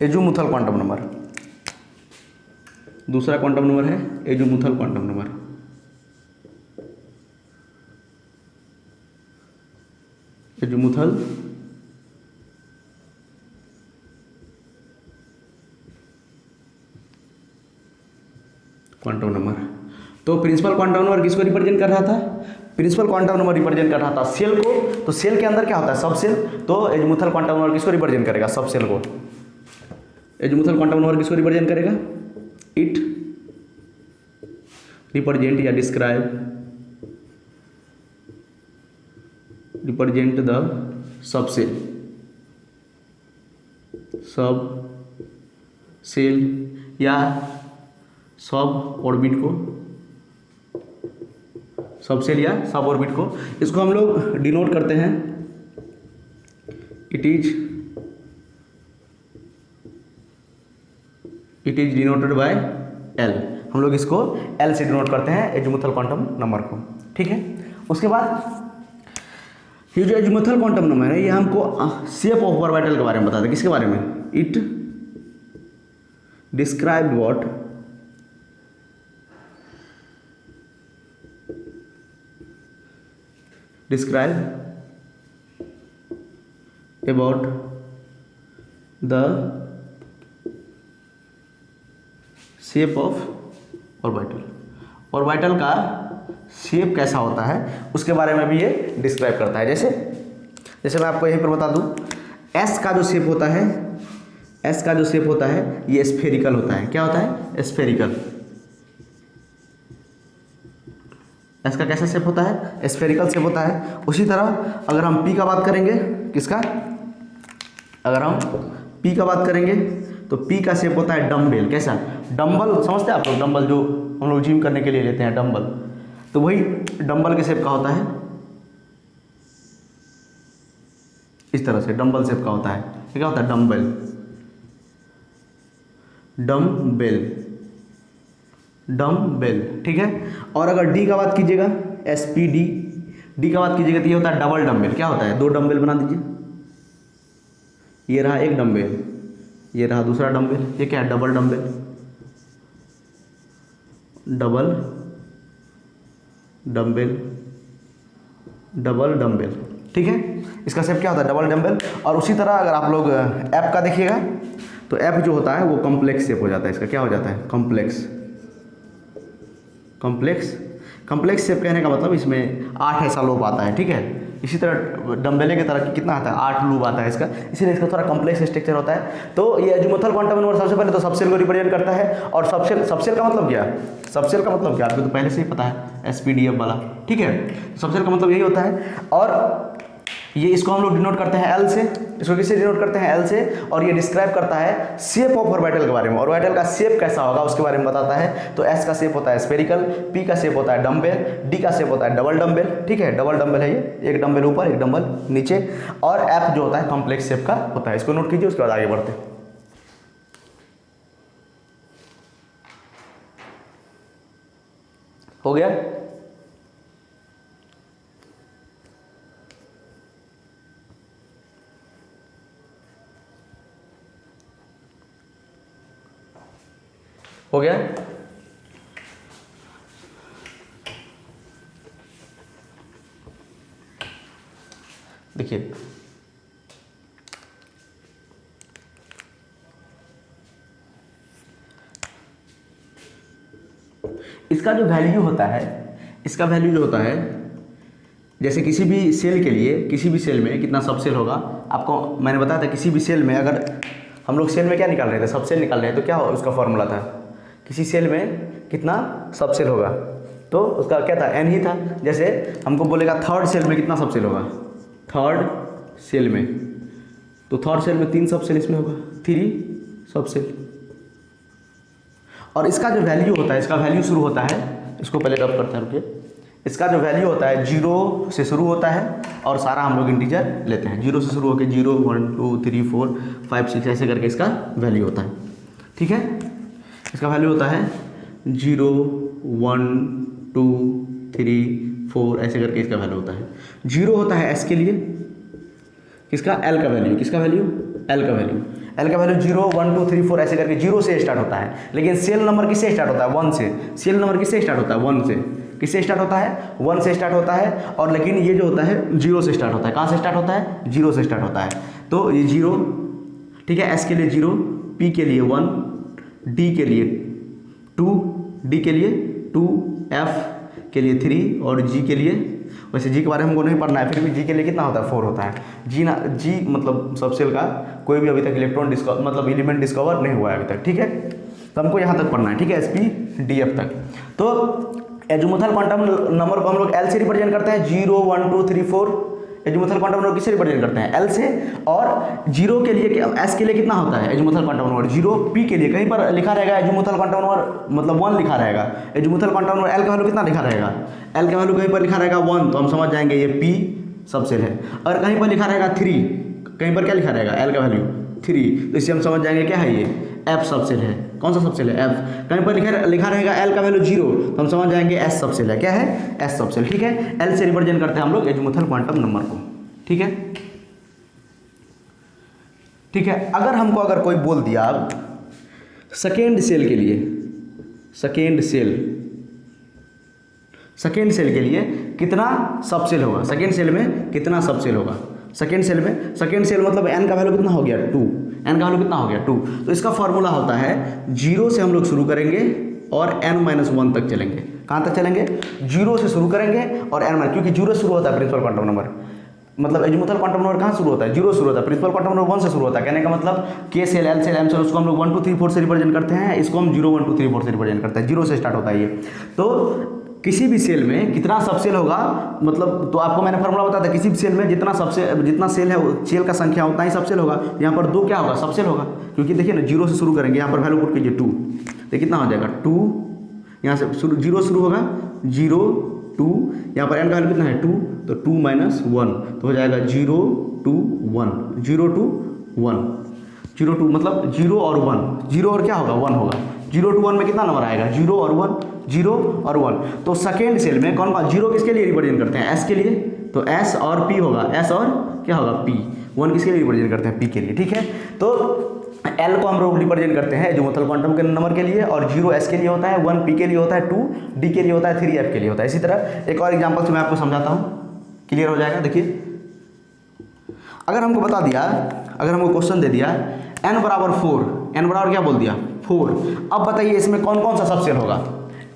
एजुमुथल क्वांटम नंबर, दूसरा क्वांटम नंबर है azimuthal quantum number. Azimuthal quantum number. तो प्रिंसिपल क्वांटम नंबर किसको रिप्रेजेंट कर रहा था, प्रिंसिपल क्वांटम नंबर रिप्रेजेंट कर रहा था सेल को। तो सेल के अंदर क्या होता है, सब सेल, तो एजुमुथल क्वांटम नंबर किसको रिप्रेजेंट करेगा, सब सेल को। एजुमुथल क्वांटम नंबर किसको रिप्रेजेंट करेगा, इट रिप्रेजेंट या describe represent the sub shell, sub shell या सब ऑर्बिट को, सब सेल या सब ऑर्बिट को, इसको हम लोग डिनोट करते हैं, it is denoted by L. हम लोग इसको एल से डिनोट करते हैं एजुमुथल क्वांटम नंबर को, ठीक है। उसके बाद ये जो एजुमुथल क्वांटम नंबर है ये हमको शेप ऑफ ऑर्बिटल के बारे में बताते हैं, किसके बारे में, it describe what describe about the shape of orbital, orbital का शेप कैसा होता है उसके बारे में भी ये डिस्क्राइब करता है। जैसे मैं आपको यहीं पर बता दूं, एस का जो शेप होता है, एस का जो शेप होता है ये स्फेरिकल होता है। क्या होता है, स्फेरिकल। एस का कैसा शेप होता है, स्फेरिकल शेप होता है। उसी तरह अगर हम पी का बात करेंगे, किसका, अगर हम पी का बात करेंगे तो पी का शेप होता है डम्बेल। कैसा, डम्बल, समझते हैं आप लोग, डम्बल जो हम लोग जिम करने के लिए लेते हैं डम्बल, तो वही डम्बल के शेप का होता है, इस तरह से डम्बल शेप का होता है। क्या होता है, डम्बेल, डम्बेल, डम्बेल, ठीक है। और अगर डी का बात कीजिएगा, SPD, डी का बात कीजिएगा तो ये होता है डबल डम्बेल। क्या होता है, 2 डम्बेल बना दीजिए, ये रहा एक डम्बेल, ये रहा दूसरा डम्बेल, ये क्या है, double dumbbell, double dumbbell, double dumbbell, ठीक है। इसका शेप क्या होता है, डबल डम्बेल। और उसी तरह अगर आप लोग एफ का देखिएगा तो एफ जो होता है वो कॉम्प्लेक्स शेप हो जाता है। इसका क्या हो जाता है, कॉम्प्लेक्स, कॉम्प्लेक्स, कॉम्प्लेक्स शेप कहने का मतलब इसमें 8 ऐसा लूप आता है, ठीक है। इसी तरह डम्बेले की तरह कितना आता है, 8 लूप आता है इसका, इसीलिए इसका थोड़ा कॉम्प्लेक्स स्ट्रक्चर होता है। तो ये एजुमुथल क्वांटम नंबर सबसे पहले तो सबसेल को रिप्रेजेंट करता है। और सबसेल का मतलब क्या, सबसेल का मतलब क्या आपको तो पहले से ही पता है, SPDF वाला, ठीक है। सबसेल का मतलब यही होता है। और ये इसको हम लोग डिनोट करते हैं एल से, इसको किससे डिनोट करते हैं एल से, और ये डिस्क्राइब करता है शेप ऑफ ऑर्बिटल के बारे में, ऑर्बिटल का शेप कैसा होगा उसके बारे में बताता है। तो एस का शेप होता है स्फेरिकल, पी का शेप होता है डम्बेल, डी का शेप होता है डबल डम्बेल, ठीक है, डबल डम्बेल है ये, एक डम्बेल ऊपर एक डम्बेल नीचे, और एफ जो होता है कॉम्प्लेक्स शेप का होता है। इसको नोट कीजिए, उसके बाद आगे बढ़ते हैं। हो गया? हो गया? देखिए इसका जो वैल्यू होता है, इसका वैल्यू जो होता है, जैसे किसी भी सेल के लिए, किसी भी सेल में कितना सब सेल होगा, आपको मैंने बताया था किसी भी सेल में, अगर हम लोग सेल में क्या निकाल रहे थे, सब सेल निकाल रहे हैं, तो क्या हो उसका फॉर्मूला था, किसी सेल में कितना सब सेल होगा, तो उसका क्या था, एन ही था। जैसे हमको बोलेगा थर्ड सेल में कितना सब सेल होगा, थर्ड सेल में, तो थर्ड सेल में 3 सब सेल इसमें होगा, 3 सब सेल। और इसका जो वैल्यू होता है, इसका वैल्यू शुरू होता है, इसको पहले रब करते हैं, रुकिए। इसका जो वैल्यू होता है 0 से शुरू होता है, और सारा हम लोग इंटीजर लेते हैं, 0 से शुरू होकर 0 1 2 3 4 5 6 ऐसे करके इसका वैल्यू होता है, ठीक है। इसका वैल्यू होता है 0 1 2 3 4 ऐसे करके इसका वैल्यू होता है। 0 होता है एस के लिए, किसका, एल का वैल्यू, किसका वैल्यू, एल का वैल्यू, एल का वैल्यू 0 1 2 3 4 ऐसे करके 0 से स्टार्ट होता है। लेकिन सेल नंबर किससे स्टार्ट होता है, 1 से। सेल नंबर किससे स्टार्ट होता है, 1 से। किससे स्टार्ट होता है, 1 से स्टार्ट होता है। और लेकिन ये जो होता है 0 से स्टार्ट होता है। कहाँ से स्टार्ट होता है, 0 से स्टार्ट होता है। तो ये 0, ठीक है, एस के लिए 0, पी के लिए 1, डी के लिए 2, डी के लिए 2, एफ के लिए 3 और जी के लिए, वैसे जी के बारे में हमको नहीं पढ़ना है, फिर भी जी के लिए कितना होता है, 4 होता है। जी ना, जी मतलब सबसेल का कोई भी अभी तक इलेक्ट्रॉन मतलब एलिमेंट डिस्कवर नहीं हुआ है अभी तक, ठीक है। तो हमको यहाँ तक पढ़ना है, ठीक है, एस पी डी एफ तक। तो एजीमुथल क्वांटम नंबर को हम लोग एल से रिप्रेजेंट करते हैं, 0 1 2 3 4। एजीमुथल क्वांटम नंबर किससे रिप्रेजेंट करते हैं, एल से। और 0 के लिए, एस के लिए कितना होता है एजीमुथल क्वांटम नंबर 0, पी के लिए कहीं पर लिखा रहेगा एजीमुथल क्वांटम नंबर मतलब 1 लिखा रहेगा। एजीमुथल क्वांटम नंबर एल का वैल्यू कितना लिखा रहेगा, एल का वैल्यू कहीं पर लिखा रहेगा 1, तो हम समझ जाएंगे ये पी सबसेल है। और कहीं पर लिखा रहेगा 3, कहीं पर क्या लिखा रहेगा, एल का वैल्यू 3, तो इससे हम समझ जाएंगे क्या है, ये एफ सबसेल है। कौन सा सबसेल है, एफ। कहीं पर लिखा रहेगा एल का वैल्यू 0, तो हम समझ जाएंगे एस सबसेल है। क्या है, एस सबसेल, ठीक है। एल से रिप्रेजेंट करते हैं हम लोग एजीमुथल क्वांटम नंबर को, ठीक है। ठीक है, अगर हमको अगर कोई बोल दिया सेकेंड सेल के लिए, सेकेंड सेल के लिए कितना सबसेल होगा, सेकेंड सेल में कितना सबसेल होगा, सेकेंड सेल मतलब एन का वैल्यू कितना हो गया, 2, एन का वैल्यू कितना हो गया, 2। तो इसका फॉर्मूला होता है 0 से हम लोग शुरू करेंगे और n-1 तक चलेंगे। कहाँ तक चलेंगे, 0 से शुरू करेंगे और n-, क्योंकि 0 शुरू होता है प्रिंसिपल क्वांटम नंबर, मतलब एजीमुथल क्वांटम नंबर कहाँ शुरू होता है, 0 शुरू होता है। प्रिंसिपल क्वांटम नंबर 1 से शुरू होता है। कहने का मतलब K shell, L shell, M shell, उसको हम लोग 1 2 3 4 से रिप्रेजेंट करते हैं, इसको हम 0 1 2 3 4 से रिप्रेजेंट करते हैं। 0 से स्टार्ट होता है ये। तो किसी भी सेल में कितना सबसेल होगा, मतलब तो आपको मैंने फॉर्मूला बताया था, किसी भी सेल में जितना सेल है, सेल का संख्या उतना ही सबसेल होगा। यहाँ पर 2 क्या होगा, सबसेल होगा, क्योंकि देखिए ना 0 से शुरू करेंगे, यहाँ पर वैल्यू पुट कीजिए 2, तो कितना हो जाएगा 2, यहाँ से 0 शुरू होगा 0 2, यहाँ पर n का वैल्यू कितना है 2, तो 2 - 1 तो हो जाएगा 0 2 1, 0 2 1, 0 2 मतलब 0 और 1, 0 और क्या होगा 1 होगा। 0 to 1 में कितना नंबर आएगा, 0 और 1, 0 और 1। तो सेकेंड सेल में कौन कौन, 0 किसके लिए रिप्रेजेंट करते हैं, एस के लिए, तो एस और पी होगा, एस और क्या होगा पी। 1 किसके लिए रिप्रेजेंट करते हैं, पी के लिए, ठीक है। तो एल को हम लोग रिप्रेजेंट करते हैं एजीमुथल क्वांटम के नंबर के लिए, और 0 एस के लिए होता है, 1 पी के लिए होता है, 2 डी के लिए होता है, 3 एफ के लिए होता है। इसी तरह एक और एग्जांपल से मैं आपको समझाता हूँ, क्लियर हो जाएगा। देखिए, अगर हमको बता दिया, अगर हमको क्वेश्चन दे दिया n बराबर 4, n बराबर क्या बोल दिया 4, अब बताइए इसमें कौन कौन सा सबसेल होगा।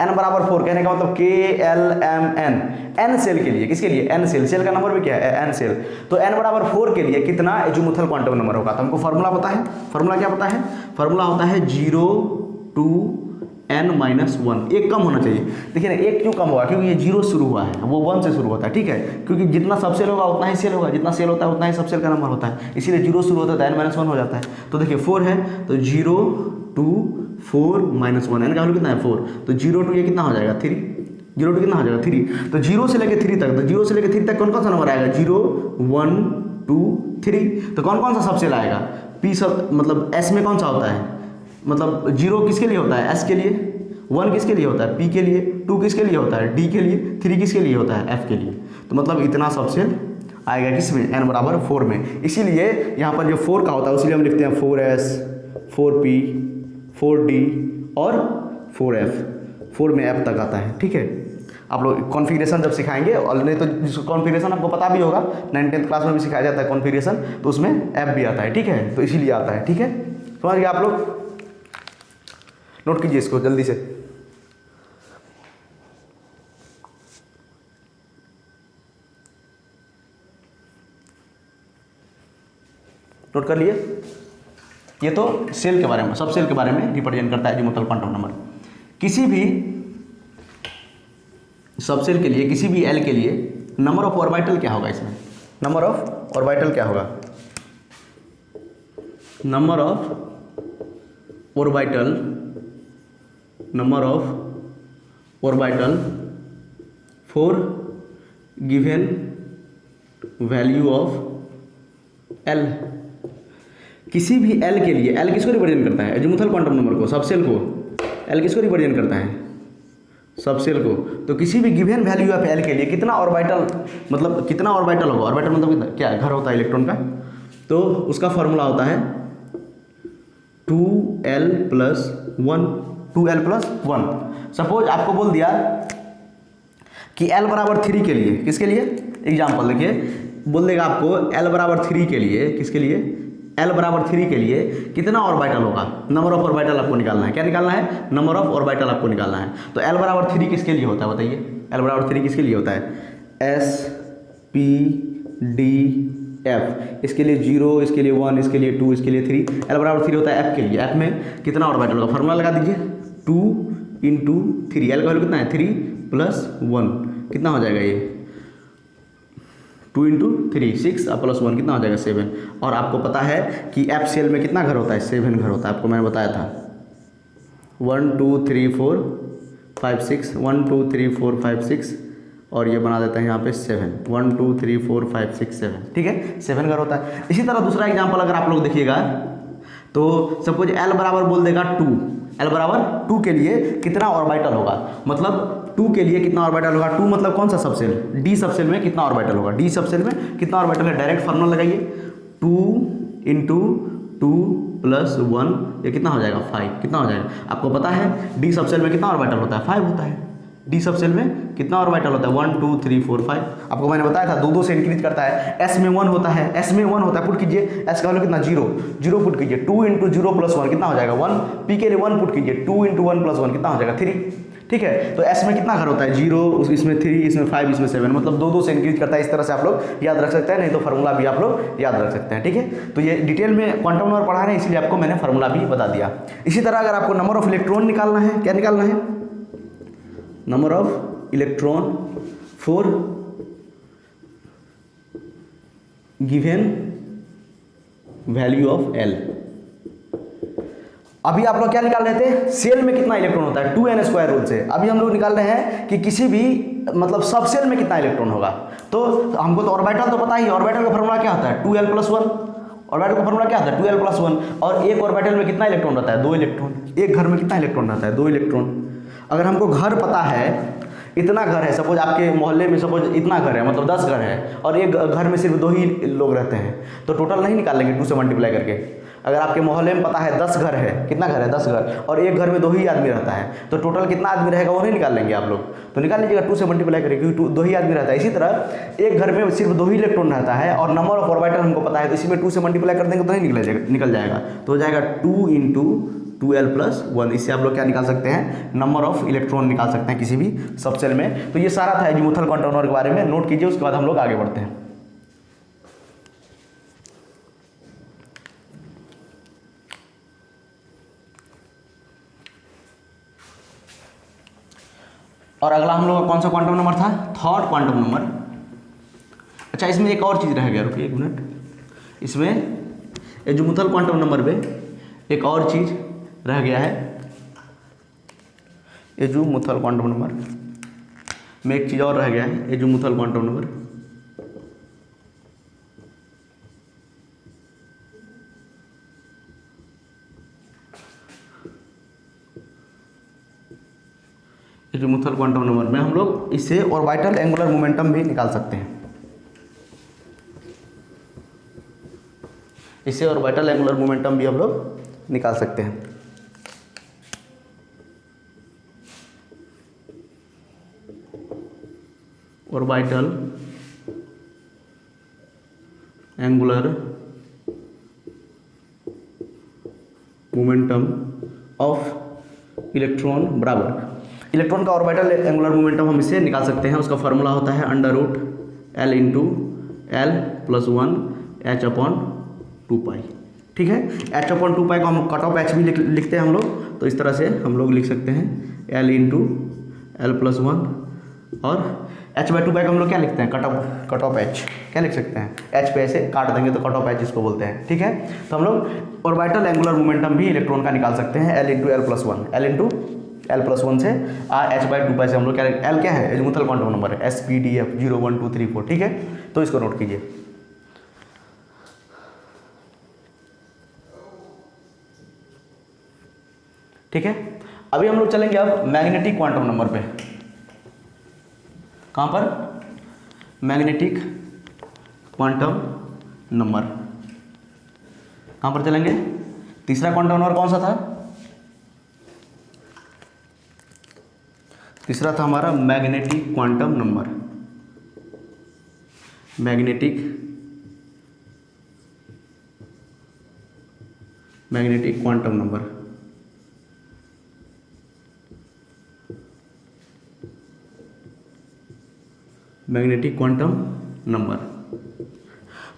n बराबर 4 कहने का मतलब K L M N, n shell के लिए, किसके लिए, n सेल, सेल का नंबर भी क्या है n सेल। तो n बराबर 4 के लिए कितना एजीमुथल क्वांटम नंबर होगा, तो हमको फार्मूला पता है। फार्मूला क्या पता है, फार्मूला होता है 0 2 n-1, एक कम होना चाहिए। देखिए ना, एक क्यों कम होगा, क्योंकि ये 0 शुरू हुआ है, वो 1 से शुरू होता है, ठीक है, क्योंकि जितना सबसेल होगा उतना ही सेल होगा, जितना सेल होता है उतना ही सबसेल का नंबर होता है, इसीलिए 0 शुरू होता है तो n-1 हो जाता है। तो देखिए 4 है तो 0 2 4 -1, n का वैल्यू कितना है 4, तो 0 2 ये कितना हो जाएगा 3, 0 2 कितना हो जाएगा 3, तो 0 से लेकर 3 तक, तो 0 से लेकर 3 तक कौन कौन सा नंबर आएगा, 0 1 2 3, तो कौन कौन सा सबसेल आएगा, p सब मतलब s में कौन सा होता है, मतलब 0 किसके लिए होता है, s के लिए, 1 किसके लिए होता है, p के लिए, 2 किसके लिए होता है, d के लिए, 3 किसके लिए होता है, f के लिए। तो मतलब इतना सबसेल आएगा किसमें, n बराबर 4 में। इसीलिए यहाँ पर जो 4 का होता है इसलिए हम लिखते हैं 4s 4p 4d और 4f, 4 में f तक आता है, ठीक है। आप लोग कॉन्फ़िगरेशन जब सिखाएंगे, और नहीं तो जिसको कॉन्फ़िगरेशन आपको पता भी होगा, 9th क्लास में भी सिखाया जाता है कॉन्फ़िगरेशन, तो उसमें f भी आता है, ठीक है, तो इसीलिए आता है, ठीक है। समझ गए आप लोग, नोट कीजिए इसको जल्दी से। नोट कर लिए, ये तो सेल के बारे में, सब सेल के बारे में रिप्रेजेंट करता है अजीमुथल क्वांटम नंबर। किसी भी सब सेल के लिए, किसी भी एल के लिए नंबर ऑफ ऑर्बिटल क्या होगा, इसमें नंबर ऑफ ऑर्बिटल क्या होगा, number of orbital, number of orbital for given value of L. किसी भी एल के लिए, एल किसको रिप्रेजेंट करता है, अजीमुथल क्वांटम नंबर को, सबसेल को, एल किसको रिप्रेजेंट करता है, सबसेल को। तो किसी भी गिवन वैल्यू ऑफ एल के लिए कितना ऑर्बिटल, मतलब कितना ऑर्बिटल होगा, ऑर्बिटल मतलब कितना, क्या घर होता है इलेक्ट्रॉन का, तो उसका फॉर्मूला होता है 2l + 1, 2l + 1। सपोज आपको बोल दिया कि l बराबर 3 के लिए, किसके लिए, एग्जाम्पल देखिए, बोल देगा आपको l बराबर 3 के लिए, किसके लिए, l बराबर 3 के लिए कितना ऑर्बिटल होगा, नंबर ऑफ ऑर्बिटल आपको निकालना है, क्या निकालना है, नंबर ऑफ ऑर्बिटल आपको निकालना है। तो l बराबर 3 किसके लिए होता है बताइए, l बराबर 3 किसके लिए होता है, s p d f, इसके लिए 0, इसके लिए 1, इसके लिए 2, इसके लिए 3, l बराबर 3 होता है f के लिए, f में कितना ऑर्बिटल होगा, फॉर्मूला लगा दीजिए 2 × 3, l का वैल्यू कितना है 3 + 1, कितना हो जाएगा ये 2 × 3 6 + 1 कितना हो जाएगा 7। और आपको पता है कि एफ सेल में कितना घर होता है, 7 घर होता है, आपको मैंने बताया था 1 2 3 4 5 6, 1 2 3 4 5 6, और ये बना देते हैं यहाँ पे 7, 1 2 3 4 5 6 7, ठीक है, 7 घर होता है। इसी तरह दूसरा एग्जाम्पल अगर आप लोग देखिएगा तो सपोज एल बराबर बोल देगा 2, एल बराबर 2 के लिए कितना ऑर्बिटल होगा, मतलब 2 के लिए कितना ऑर्बिटल होगा, 2 मतलब कौन सा सबसेल, डी सबसेल में कितना ऑर्बिटल होगा, डी सबसेल में कितना ऑर्बिटल है, डायरेक्ट फार्मूला लगाइए 2 × 2 + 1, ये कितना हो जाएगा 5, कितना हो जाएगा, आपको पता है डी सबसेल में कितना ऑर्बिटल होता है, 5 होता है, डी सबसेल में कितना ऑर्बिटल होता है 1 2 3 4 5, आपको मैंने बताया था 2 से इंक्रीज करता है, एस में 1 होता है, एस में 1 होता है, पुट कीजिए एस का वैल्यू कितना 0, 0 पुट कीजिए, 2 × 0 + 1 कितना हो जाएगा 1, पी के लिए 1 पुट कीजिए, 2 × 1 + 1 कितना हो जाएगा 3, ठीक है। तो एस में कितना घर होता है 0, इसमें 3, इसमें 5, इसमें 7, मतलब 2 से इंक्रीज करता है, इस तरह से आप लोग याद रख सकते हैं, नहीं तो फार्मूला भी आप लोग याद रख सकते हैं, ठीक है। तो ये डिटेल में क्वांटम नंबर पढ़ा रहे हैं, इसलिए आपको मैंने फार्मूला भी बता दिया। इसी तरह अगर आपको नंबर ऑफ इलेक्ट्रॉन निकालना है, क्या निकालना है, number of electron for given value of L. अभी आप लोग क्या निकाल रहे थे, सेल में कितना इलेक्ट्रॉन होता है 2n² रूल से, अभी हम लोग निकाल रहे हैं कि किसी भी मतलब सब सेल में कितना इलेक्ट्रॉन होगा। तो हमको तो ऑर्बिटल तो पता ही, ऑर्बिटल का फॉर्मूला क्या होता है 2l + 1, ऑर्बिटल का फॉर्मूला क्या होता है 2l + 1, और एक ऑर्बिटल में कितना इलेक्ट्रॉन रहता है 2 इलेक्ट्रॉन, एक घर में कितना इलेक्ट्रॉन रहता है 2 इलेक्ट्रॉन। अगर हमको घर पता है, इतना घर है, सपोज आपके मोहल्ले में सपोज इतना घर है, मतलब 10 घर है, और एक घर में सिर्फ 2 ही लोग रहते हैं, तो टोटल नहीं निकाल लेंगे 2 से मल्टीप्लाई करके। अगर आपके मोहल्ले में पता है 10 घर है, कितना घर है 10 घर, और एक घर में 2 ही आदमी रहता है, तो टोटल कितना आदमी रहेगा वो नहीं निकाल लेंगे आप लोग, तो निकाल लीजिएगा 2 से मल्टीप्लाई करके, क्योंकि 2 ही आदमी रहता है। इसी तरह एक घर में सिर्फ 2 ही इलेक्ट्रॉन रहता है, और नंबर ऑफ ऑर्बिटल हमको पता है, तो इसी में 2 से मल्टीप्लाई कर देंगे तो नहीं निकल जाएगा, तो हो जाएगा 2 × 2l + 1। इससे आप लोग क्या निकाल सकते हैं, नंबर ऑफ इलेक्ट्रॉन निकाल सकते हैं किसी भी सबसेल में। तो ये सारा था अजीमुथल क्वांटम नंबर के बारे में, नोट कीजिए, उसके बाद हम लोग आगे बढ़ते हैं। और अगला हम लोग का कौन सा क्वांटम नंबर था, थर्ड क्वांटम नंबर। अच्छा इसमें एक और चीज़ रह गया, रुकिए एक मिनट, इसमें एजीमुथल क्वांटम नंबर पे एक और चीज़ रह गया है, एजीमुथल क्वांटम नंबर में एक चीज़ और रह गया है, azimuthal quantum number. Azimuthal quantum number में हम लोग इससे ऑर्बिटल एंगुलर मोमेंटम भी निकाल सकते हैं, इससे ऑर्बिटल एंगुलर मोमेंटम भी हम लोग निकाल सकते हैं। Orbital angular momentum of electron बराबर, इलेक्ट्रॉन का ऑर्बिटल एंगुलर मोमेंटम हम इससे निकाल सकते हैं। उसका फॉर्मूला होता है √L इंटू L + 1 h/2π। ठीक है, h/2π को हम कट ऑफ h भी लिखते हैं हम लोग, तो इस तरह से हम लोग लिख सकते हैं L इंटू L + 1 और h/2π को हम लोग क्या लिखते हैं, कट ऑफ h क्या लिख सकते हैं, h पे ऐसे काट देंगे तो कट ऑफ h जिसको बोलते हैं। ठीक है, तो हम लोग ऑर्बिटल एंगुलर मोमेंटम भी इलेक्ट्रॉन का निकाल सकते हैं, L into L + 1, L into L + 1 से h/2π से हम लोग क्या, L क्या है, एजीमुथल क्वांटम नंबर है, SPDF 0 1 2 3 4। ठीक है, तो इसको नोट कीजिए। ठीक है, अभी हम लोग चलेंगे अब मैग्नेटिक क्वांटम नंबर पे। कहाँ पर, मैग्नेटिक क्वांटम नंबर कहाँ पर चलेंगे, तीसरा क्वांटम नंबर कौन सा था, तीसरा था हमारा magnetic quantum number, magnetic quantum number. Magnetic quantum number,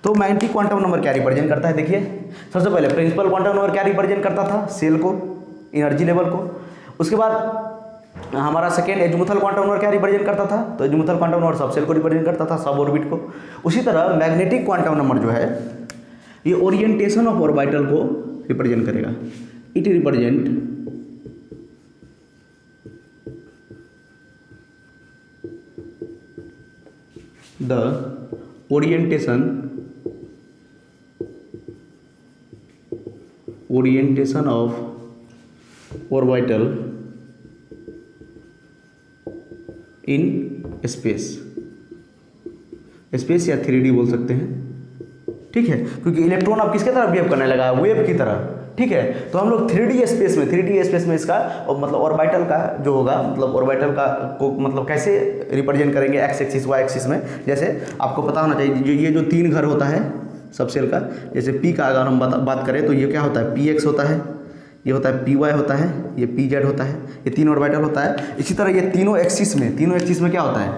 तो मैग्नेटिक क्वांटम नंबर क्या रिप्रेजेंट करता है, देखिए सबसे पहले प्रिंसिपल क्वांटम नंबर क्या रिप्रेजेंट करता था, सेल को, एनर्जी लेवल को। उसके बाद हमारा सेकेंड एजीमुथल क्वांटम नंबर क्या रिप्रेजेंट करता था, तो एजीमुथल क्वांटम नंबर सब सेल को रिप्रेजेंट करता था, सब ऑर्बिट को। उसी तरह मैग्नेटिक क्वांटम नंबर जो है ये ओरिएंटेशन ऑफ ऑर्बिटल को रिप्रेजेंट करेगा, it represent the orientation of orbital in space या 3D बोल सकते हैं। ठीक है, क्योंकि इलेक्ट्रॉन अब किसके तरफ बिहेव करने लगा है, वेव की तरह। ठीक है, तो हम लोग 3D स्पेस में इसका मतलब ऑर्बिटल का जो होगा, मतलब ऑर्बिटल का को मतलब कैसे रिप्रेजेंट करेंगे, एक्स एक्सिस वाई एक्सिस में। जैसे आपको पता होना चाहिए, ये जो 3 घर होता है सब सेल का, जैसे पी का अगर हम बात करें तो ये क्या होता है, px होता है, ये होता है py होता है, ये pz होता है, ये 3 ऑर्बिटल होता है। इसी तरह ये तीनों एक्सिस में क्या होता है,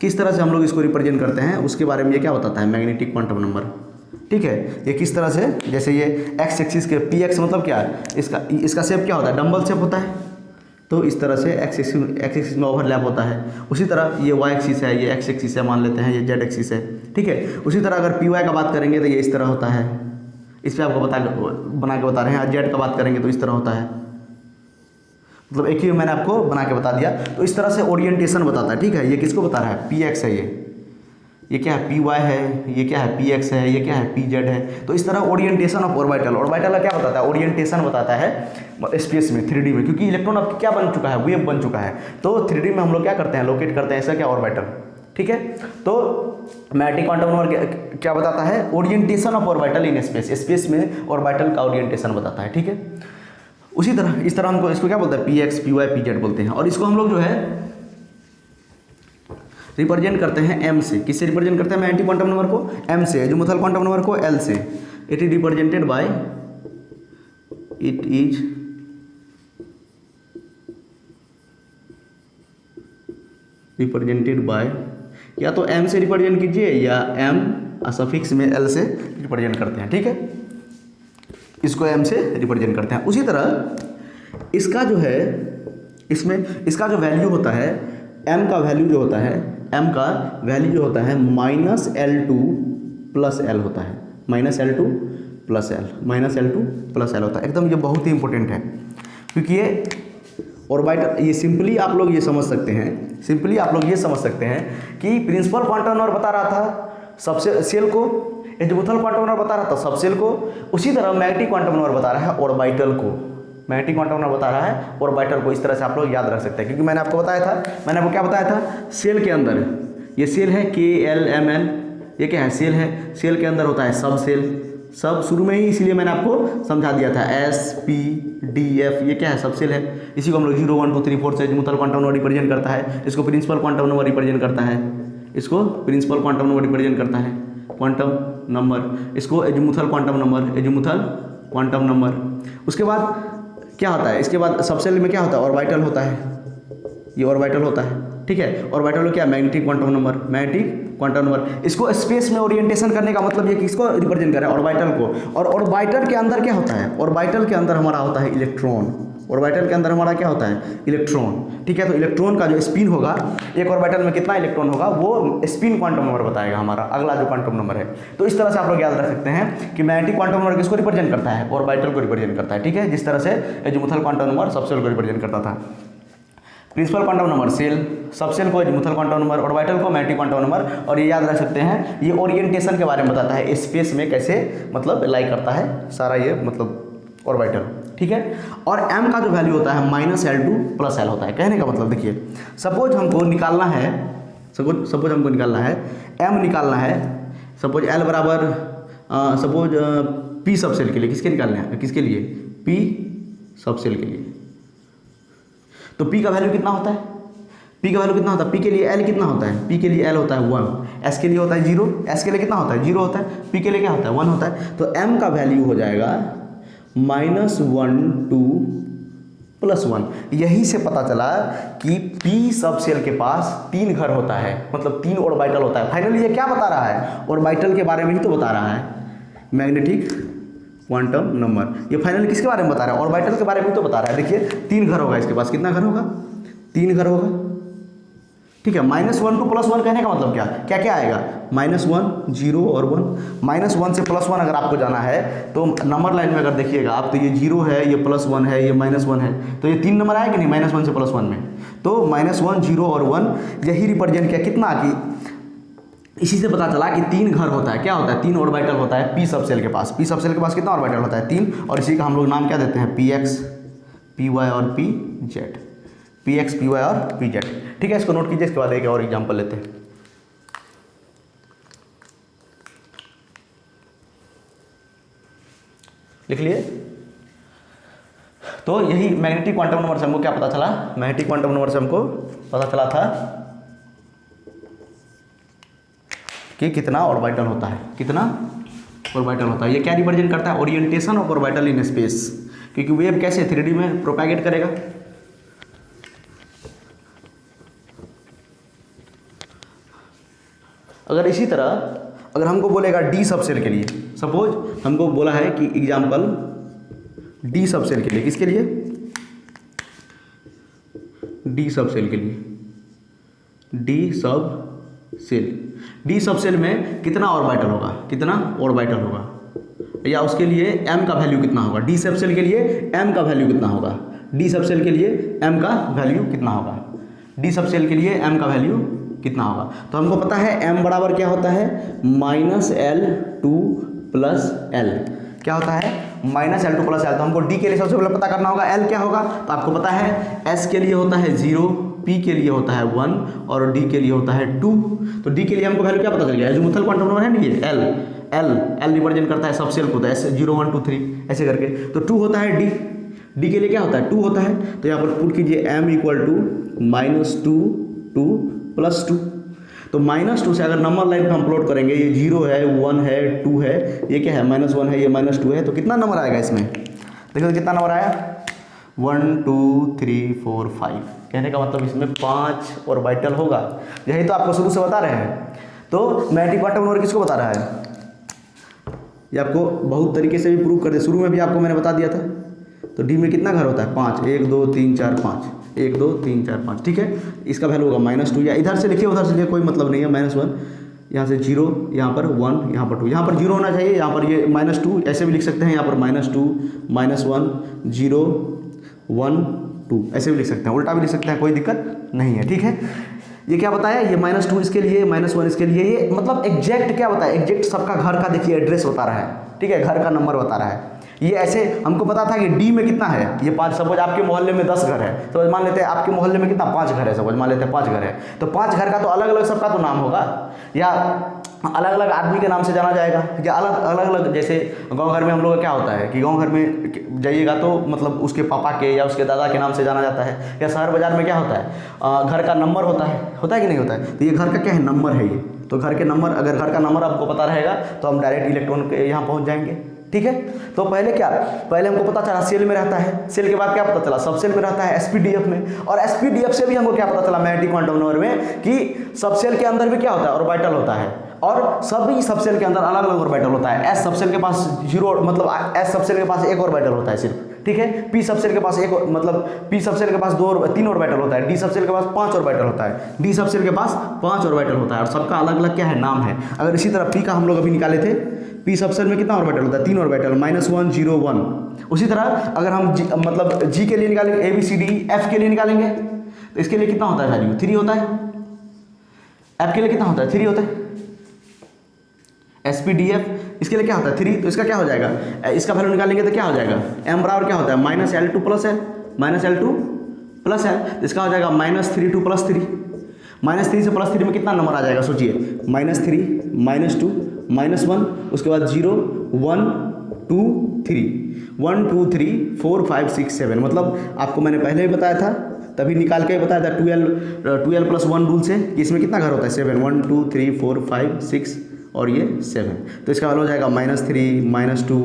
किस तरह से हम लोग इसको रिप्रेजेंट करते हैं, उसके बारे में ये क्या बताता है, मैग्नेटिक क्वांटम नंबर। ठीक है, ये किस तरह से, जैसे ये एक्स एक्सिस के px मतलब क्या है, इसका शेप क्या होता है, डम्बल शेप होता है, तो इस तरह से एक्स एक्सिस में ओवरलैप होता है। उसी तरह ये वाई एक्सिस है, ये एक्स एक्सिस है मान लेते हैं, ये जेड एक्सिस है। ठीक है, उसी तरह अगर py का बात करेंगे तो ये इस तरह होता है, इस पर आपको बना के बता रहे हैं। जेड का बात करेंगे तो इस तरह होता है, मतलब एक ही मैंने आपको बना के बता दिया। तो इस तरह से ओरिएंटेशन बताता है। ठीक है, ये किसको बता रहा है, px है, ये क्या है, py है, ये क्या है, px है, ये क्या है, pz है। तो इस तरह ओरिएंटेशन ऑफ ऑर्बिटल का क्या बताता है, ओरिएंटेशन बताता है स्पेस में, 3D में, क्योंकि इलेक्ट्रॉन अब क्या बन चुका है, वेव बन चुका है। तो 3D में हम लोग क्या करते हैं, लोकेट करते हैं ऐसा क्या, ऑर्बिटल। ठीक है, तो मैग्नेटिक क्वांटम नंबर क्या बताता है, orientation of orbital in space में ऑर्बिटल का ओरिएंटेशन बताता है। ठीक है, उसी तरह इस तरह हमको इसको क्या बोलते हैं, px py pz बोलते हैं। और इसको हम लोग जो है रिप्रेजेंट करते हैं m से। किससे रिप्रेजेंट करते हैं मैग्नेटिक क्वांटम नंबर को, m से। एजीमुथल क्वांटम नंबर को l से। It is represented by, it is represented by, या तो m से रिप्रेजेंट कीजिए या m सफिक्स में l से रिप्रेजेंट करते हैं। ठीक है, इसको m से रिप्रेजेंट करते हैं। उसी तरह इसका जो है, इसमें इसका जो वैल्यू होता है m का वैल्यू जो होता है, m का वैल्यू जो होता है -L2 + L होता है, -L2 + L, -L2 + L होता है। एकदम ये बहुत ही इंपॉर्टेंट है, क्योंकि ये ऑर्बिटल, ये सिंपली आप लोग ये समझ सकते हैं, सिंपली आप लोग ये समझ सकते हैं कि प्रिंसिपल क्वांटम नंबर बता रहा था सबसे सेल को, एजीमुथल क्वांटम नंबर बता रहा था सब सेल को, उसी तरह मैग्नेटिक क्वांटम नंबर बता रहा है ऑर्बिटल को, मैग्नेटिक क्वांटम नंबर बता रहा है ऑर्बिटल को। इस तरह से आप लोग याद रख सकते हैं, क्योंकि मैंने आपको बताया था, मैंने आपको क्या बताया था, सेल के अंदर ये सेल है KLMN, ये क्या है, सेल है, सेल के अंदर होता है सब सेल, सब शुरू में ही, इसीलिए मैंने आपको समझा दिया था SPDF, ये क्या है, सब सेल है। इसी को हम लोग 0 1 2 3 4 से एजीमुथल क्वांटम नंबर रिप्रेजेंट करता है, इसको प्रिंसिपल क्वांटम नंबर रिप्रेजेंट करता है, इसको प्रिंसिपल क्वांटम नंबर रिप्रेजेंट करता है, क्वांटम नंबर, इसको azimuthal quantum number, azimuthal quantum number. उसके बाद क्या होता है, इसके बाद सब सेल में क्या होता है, ऑर्बिटल होता है, ये ऑर्बिटल होता है, ठीक है। ऑर्बिटल में क्या, magnetic quantum number, magnetic quantum number. इसको स्पेस में ओरिएंटेशन करने का मतलब ये कि इसको रिप्रेजेंट कर रहा है ऑर्बिटल को। और ऑर्बिटल के अंदर क्या होता है, ऑर्बिटल के अंदर हमारा होता है इलेक्ट्रॉन, ऑर्बिटल के अंदर हमारा क्या होता है, इलेक्ट्रॉन, ठीक है। तो इलेक्ट्रॉन का जो स्पिन होगा, एक ऑर्बिटल में कितना इलेक्ट्रॉन होगा, वो स्पिन क्वांटम नंबर बताएगा हमारा अगला जो क्वांटम नंबर है। तो इस तरह से आप लोग याद रख सकते हैं कि मैग्नेटिक क्वांटम नंबर किसको रिप्रेजेंट करता है, ऑर्बिटल को रिप्रेजेंट करता है, ठीक है। जिस तरह से एजीमुथल क्वांटम नंबर सब सेल को रिप्रेजेंट करता था। Principal quantum number cell, sub shell को एजीमुथल क्वांटम नंबर, ऑर्बिटल को मैग्नेटिक क्वांटम नंबर। और ये याद रख सकते हैं, ये ओरिएंटेशन के बारे में बताता है, स्पेस में कैसे मतलब लाई करता है सारा ये मतलब ऑर्बिटल, ठीक है। और m का जो वैल्यू होता है -L2 + L होता है। कहने का मतलब देखिए, सपोज हमको निकालना है, सपोज हमको निकालना है m निकालना है, सपोज L बराबर सपोज P सब सेल के लिए, किसके निकालना है, किसके लिए, P सब सेल के लिए। तो P का वैल्यू कितना होता है, P का वैल्यू कितना होता है, P के लिए L कितना होता है, P के लिए L होता है 1, S के लिए होता है 0, S के लिए कितना होता है 0 होता है, P के लिए क्या होता है 1 होता है। तो m का वैल्यू हो जाएगा -1 2 + 1। यही से पता चला कि P सब सेल के पास 3 घर होता है, मतलब 3 ऑर्बिटल होता है। फाइनली ये क्या बता रहा है, ऑर्बिटल के बारे में ही तो बता रहा है, मैग्नेटिक क्वांटम नंबर। ये फाइनली किसके बारे में बता रहा है, ऑर्बिटल के बारे में तो बता रहा है। देखिए 3 घर होगा इसके पास, कितना घर होगा, 3 घर होगा, ठीक है। -1 2 + 1 कहने का मतलब क्या क्या क्या आएगा, -1 0 और 1, -1 से +1 अगर आपको जाना है तो नंबर लाइन में अगर देखिएगा आप, तो ये 0 है, ये +1 है, ये -1 है, तो ये 3 नंबर आएगा नहीं -1 से +1 में। तो -1 0 और 1 यही रिप्रेजेंट किया कितना, कि इसी से पता चला कि 3 घर होता है, क्या होता है, 3 ऑर्बिटल होता है P सब सेल के पास। P सब सेल के पास कितना ऑर्बिटल होता है 3, और इसी का हम लोग नाम क्या देते हैं, PX PY और PZ, PX PY और PZ, ठीक है। इसको नोट कीजिए। इसके बाद एक और एग्जांपल लेते हैं, लिख लिए। तो यही मैग्नेटिक क्वांटम नंबर से हमको क्या पता चला, मैग्नेटिक क्वांटम नंबर से हमको पता चला था कि कितना ऑर्बिटल होता है, कितना ऑर्बिटल होता है। ये क्या रिप्रेजेंट करता है, orientation of orbital in space, क्योंकि वेव कैसे 3D में प्रोपैगेट करेगा। अगर इसी तरह अगर हमको बोलेगा D सब सेल के लिए, सपोज हमको बोला है कि एग्जाम्पल D सब सेल के लिए, किसके लिए, D सब सेल के लिए, D सब सेल में कितना ऑर्बिटल होगा, कितना ऑर्बिटल होगा, या उसके लिए m का वैल्यू कितना होगा, D सब सेल के लिए m का वैल्यू कितना होगा, D सब सेल के लिए m का वैल्यू कितना होगा, D सब सेल के लिए m का वैल्यू कितना होगा। तो हमको पता है m बराबर क्या होता है, -L2 + L, क्या होता है -L2 + L। तो हमको D के लिए सबसे पहले पता करना होगा L क्या होगा। तो आपको पता है S के लिए होता है 0, P के लिए होता है 1 और D के लिए होता है 2। तो D के लिए हमको वैल्यू क्या पता चल गया, एजीमुथल क्वांटम नंबर है ना ये L रिप्रेजेंट करता है सब सेल को, तो S 0 1 2 3 ऐसे करके। तो 2 होता है D के लिए क्या होता है 2 होता है। तो यहाँ पर पुट कीजिए m = -2 2 + 2। तो -2 से अगर नंबर लाइन पे हम प्लॉट करेंगे, ये 0 है 1 है 2 है, ये क्या है -1 है, ये -2 है, तो कितना नंबर आएगा इसमें, देखो कितना नंबर आया 1 2 3 4 5। कहने का मतलब इसमें 5 ऑर्बिटल होगा। यही तो आपको शुरू से बता रहे हैं। तो मैग्नेटिक क्वांटम नंबर किसको बता रहा है, ये आपको बहुत तरीके से भी प्रूव कर दिया, शुरू में भी आपको मैंने बता दिया था। तो D में कितना घर होता है 5, 1 2 3 4 5, 1 2 3 4 5, ठीक है। इसका वैल्यू होगा -2, या इधर से लिखिए उधर से लिखिए कोई मतलब नहीं है, -1, यहाँ से 0, यहाँ पर 1, यहाँ पर 2, यहाँ पर 0 होना चाहिए, यहाँ पर ये -2 ऐसे भी लिख सकते हैं, यहाँ पर -2 -1 0 1 2 ऐसे भी लिख सकते हैं, उल्टा भी लिख सकते हैं, कोई दिक्कत नहीं है, ठीक है। ये क्या बताया, ये -2 इसके लिए, -1 इसके लिए, ये मतलब एग्जैक्ट क्या बताया, एग्जैक्ट सबका घर का देखिए एड्रेस बता रहा है, ठीक है, घर का नंबर बता रहा है। ये ऐसे हमको पता था कि डी में कितना है, ये 5, सपोज आपके मोहल्ले में 10 घर है, तो मान लेते हैं आपके मोहल्ले में कितना 5 घर है, सपोज मान लेते हैं 5 घर है, तो 5 घर का तो अलग अलग सबका तो नाम होगा, या अलग अलग आदमी के नाम से जाना जाएगा, या अलग अलग, जैसे गांव घर में हम लोग का क्या होता है कि गांव घर में जाइएगा तो मतलब उसके पापा के या उसके दादा के नाम से जाना जाता है, या शहर बाजार में क्या होता है, घर का नंबर होता है कि नहीं होता है, तो ये घर का क्या है, नंबर है ये। तो घर के नंबर, अगर घर का नंबर आपको पता रहेगा तो हम डायरेक्ट इलेक्ट्रॉन के यहाँ पहुँच जाएंगे, ठीक है। तो पहले क्या, पहले हमको पता चला सेल में रहता है, सेल के बाद क्या पता चला, सब सेल में रहता है एसपीडीएफ में, और एसपीडीएफ से भी हमको क्या पता चला मैग्नेटिक क्वांटम नंबर में कि सब सेल के अंदर भी क्या होता है, ऑर्बिटल होता है, और सभी सब सेल के अंदर अलग अलग ऑर्बिटल होता है। एस सब सेल के पास 0, मतलब एस सब सेल के पास 1 ऑर्बिटल होता है सिर्फ, ठीक है। पी सब सेल के पास 1, मतलब पी सब सेल के पास 3 ऑर्बिटल होता है, डी सब सेल के पास 5 ऑर्बिटल होता है, डी सब सेल के पास 5 ऑर्बिटल होता है, और सबका अलग अलग क्या है, नाम है। अगर इसी तरह पी का हम लोग अभी निकाले थे, पी सब सेल में कितना ऑर्बिटल होता है, 3 ऑर्बिटल, -1 0 1। उसी तरह अगर हम मतलब जी के लिए निकालेंगे, A B C D F के लिए निकालेंगे, तो इसके लिए कितना होता है वैल्यू, 3 होता है। एफ के लिए कितना होता है, 3 होता है। एसपीडीएफ इसके लिए क्या होता है, 3, तो इसका क्या हो जाएगा, इसका वैल्यू निकालेंगे तो क्या हो जाएगा, एम बराबर क्या होता है, -L2 + L, -L2 + L, तो इसका हो जाएगा -3 2 + 3, -3 से +3 में कितना नंबर आ जाएगा सोचिए, -3 -2 -1, उसके बाद 0 1 2 3 1 2 3 4 5 6 7, मतलब आपको मैंने पहले भी बताया था, तभी निकाल के बताया था 12 + 1 रूल से कि इसमें कितना घर होता है, 7 1 2 3 4 5 6 और ये 7, तो इसका वैल्यू हो जाएगा -3 -2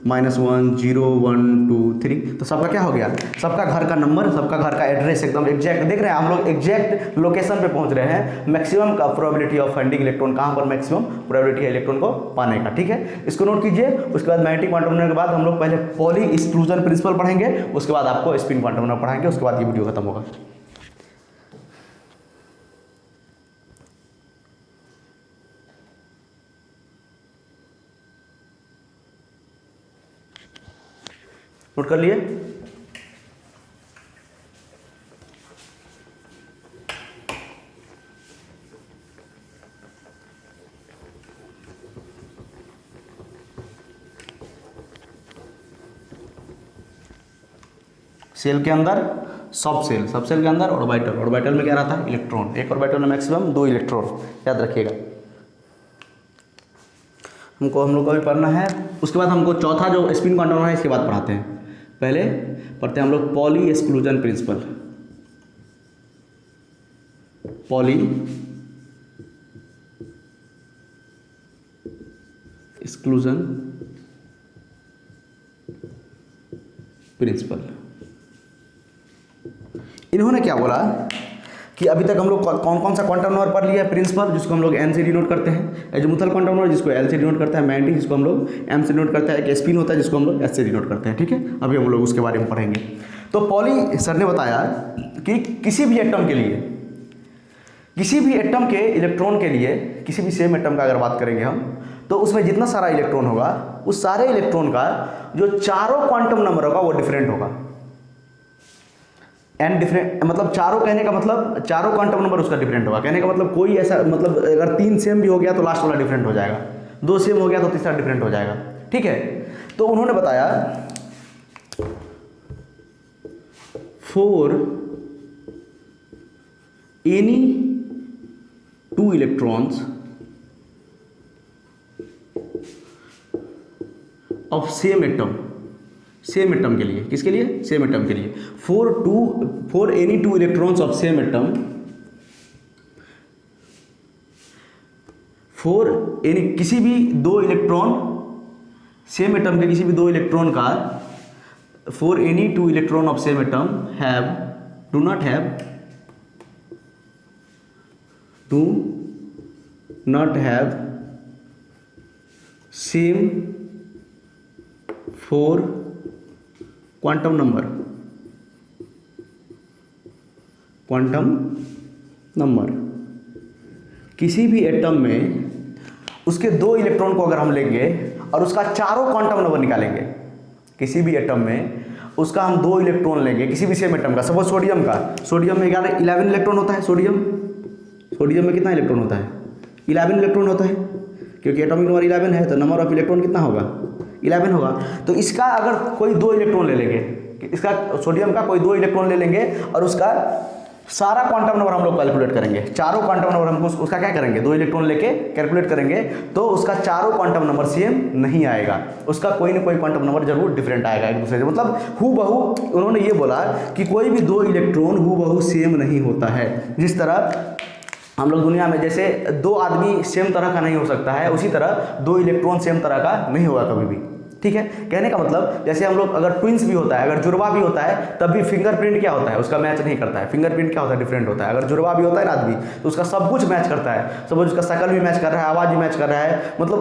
-1 0 1 2 3। तो सबका क्या हो गया, सबका घर का नंबर, सबका घर का एड्रेस एकदम एग्जैक्ट देख रहे हैं, हम लोग एग्जैक्ट लोकेशन पे पहुंच रहे हैं। मैक्सिमम का प्रोबेबिलिटी ऑफ फाइंडिंग इलेक्ट्रॉन, कहाँ पर मैक्सिमम प्रोबेबिलिटी है इलेक्ट्रॉन को पाने का, ठीक है। इसको नोट कीजिए। उसके बाद मैग्नेटिक क्वांटम नंबर के बाद हम लोग पहले पॉली एक्सक्लूजन प्रिंसिपल पढ़ेंगे, उसके बाद आपको स्पिन क्वांटम नंबर पढ़ाएंगे, उसके बाद ये वीडियो खत्म होगा। नोट कर लिए। सेल के अंदर सब सेल के अंदर ऑर्बिटल में क्या रहता है, इलेक्ट्रॉन। एक ऑर्बिटल में मैक्सिमम 2 इलेक्ट्रॉन, याद रखिएगा। हम लोग को भी पढ़ना है। उसके बाद हमको चौथा जो स्पिन क्वांटम है इसके बाद पढ़ाते हैं। पहले पढ़ते हैं हम लोग poly exclusion principle. Poly exclusion principle. इन्होंने क्या बोला कि अभी तक हम लोग कौन कौन सा क्वांटम नंबर पढ़ लिया है, प्रिंसिपल, जिसको हम लोग एन से डिनोट करते हैं, एजीमुथल क्वांटम नंबर जिसको एल से डिनोट करता है, मैग्नेटिक जिसको हम लोग एम से डिनोट करता है, एक स्पिन होता है जिसको हम लोग एस से डिनोट करते हैं, ठीक है। अभी हम लोग उसके बारे में पढ़ेंगे। तो पॉली सर ने बताया कि किसी भी एटम के लिए, किसी भी एटम के इलेक्ट्रॉन के लिए, किसी भी सेम एटम का अगर बात करेंगे हम, तो उसमें जितना सारा इलेक्ट्रॉन होगा उस सारे इलेक्ट्रॉन का जो चारों क्वांटम नंबर होगा वो डिफरेंट होगा। एंड डिफरेंट मतलब चारों, कहने का मतलब चारों क्वांटम नंबर उसका डिफरेंट होगा। कहने का मतलब कोई ऐसा, मतलब अगर 3 सेम भी हो गया तो लास्ट वाला डिफरेंट हो जाएगा, 2 सेम हो गया तो तीसरा डिफरेंट हो जाएगा, ठीक है। तो उन्होंने बताया for any 2 electrons of same atom के लिए, किसके लिए, सेम एटम के लिए, for any 2 electrons of same atom, for any किसी भी 2 इलेक्ट्रॉन, सेम एटम के किसी भी 2 इलेक्ट्रॉन का, for any 2 electron of same atom do not have same 4 quantum number, quantum number, किसी भी एटम में उसके 2 इलेक्ट्रॉन को अगर हम लेंगे और उसका चारों क्वांटम नंबर निकालेंगे, किसी भी एटम में उसका हम 2 इलेक्ट्रॉन लेंगे किसी भी सेम एटम का, सपोज सोडियम का, सोडियम में 11 इलेक्ट्रॉन होता है, सोडियम में कितना इलेक्ट्रॉन होता है, 11 इलेक्ट्रॉन होता है, क्योंकि एटॉमिक नंबर 11 है तो नंबर ऑफ इलेक्ट्रॉन कितना होगा, 11 होगा। तो इसका अगर कोई 2 इलेक्ट्रॉन ले लेंगे, इसका सोडियम का कोई 2 इलेक्ट्रॉन ले लेंगे और उसका सारा क्वांटम नंबर हम लोग कैलकुलेट करेंगे, चारों क्वांटम नंबर हमको उसका क्या करेंगे, 2 इलेक्ट्रॉन लेके कैलकुलेट करेंगे, तो उसका चारों क्वांटम नंबर सेम नहीं आएगा, उसका कोई ना कोई क्वांटम नंबर जरूर डिफरेंट आएगा एक दूसरे से। मतलब हु बहू उन्होंने ये बोला कि कोई भी 2 इलेक्ट्रॉन हु बहू सेम नहीं होता है। जिस तरह हम लोग दुनिया में जैसे 2 आदमी सेम तरह का नहीं हो सकता है, उसी तरह 2 इलेक्ट्रॉन सेम तरह का नहीं होगा कभी भी, ठीक है। कहने का मतलब जैसे हम लोग अगर ट्विंस भी होता है, अगर जुड़वा भी होता है, तब भी फिंगरप्रिंट क्या होता है, उसका मैच नहीं करता है, फिंगरप्रिंट क्या होता है, डिफरेंट होता है। अगर जुड़वा भी होता है ना आदमी, तो उसका सब कुछ मैच करता है, सपोज उसका शक्ल भी मैच कर रहा है, आवाज़ भी मैच कर रहा है, मतलब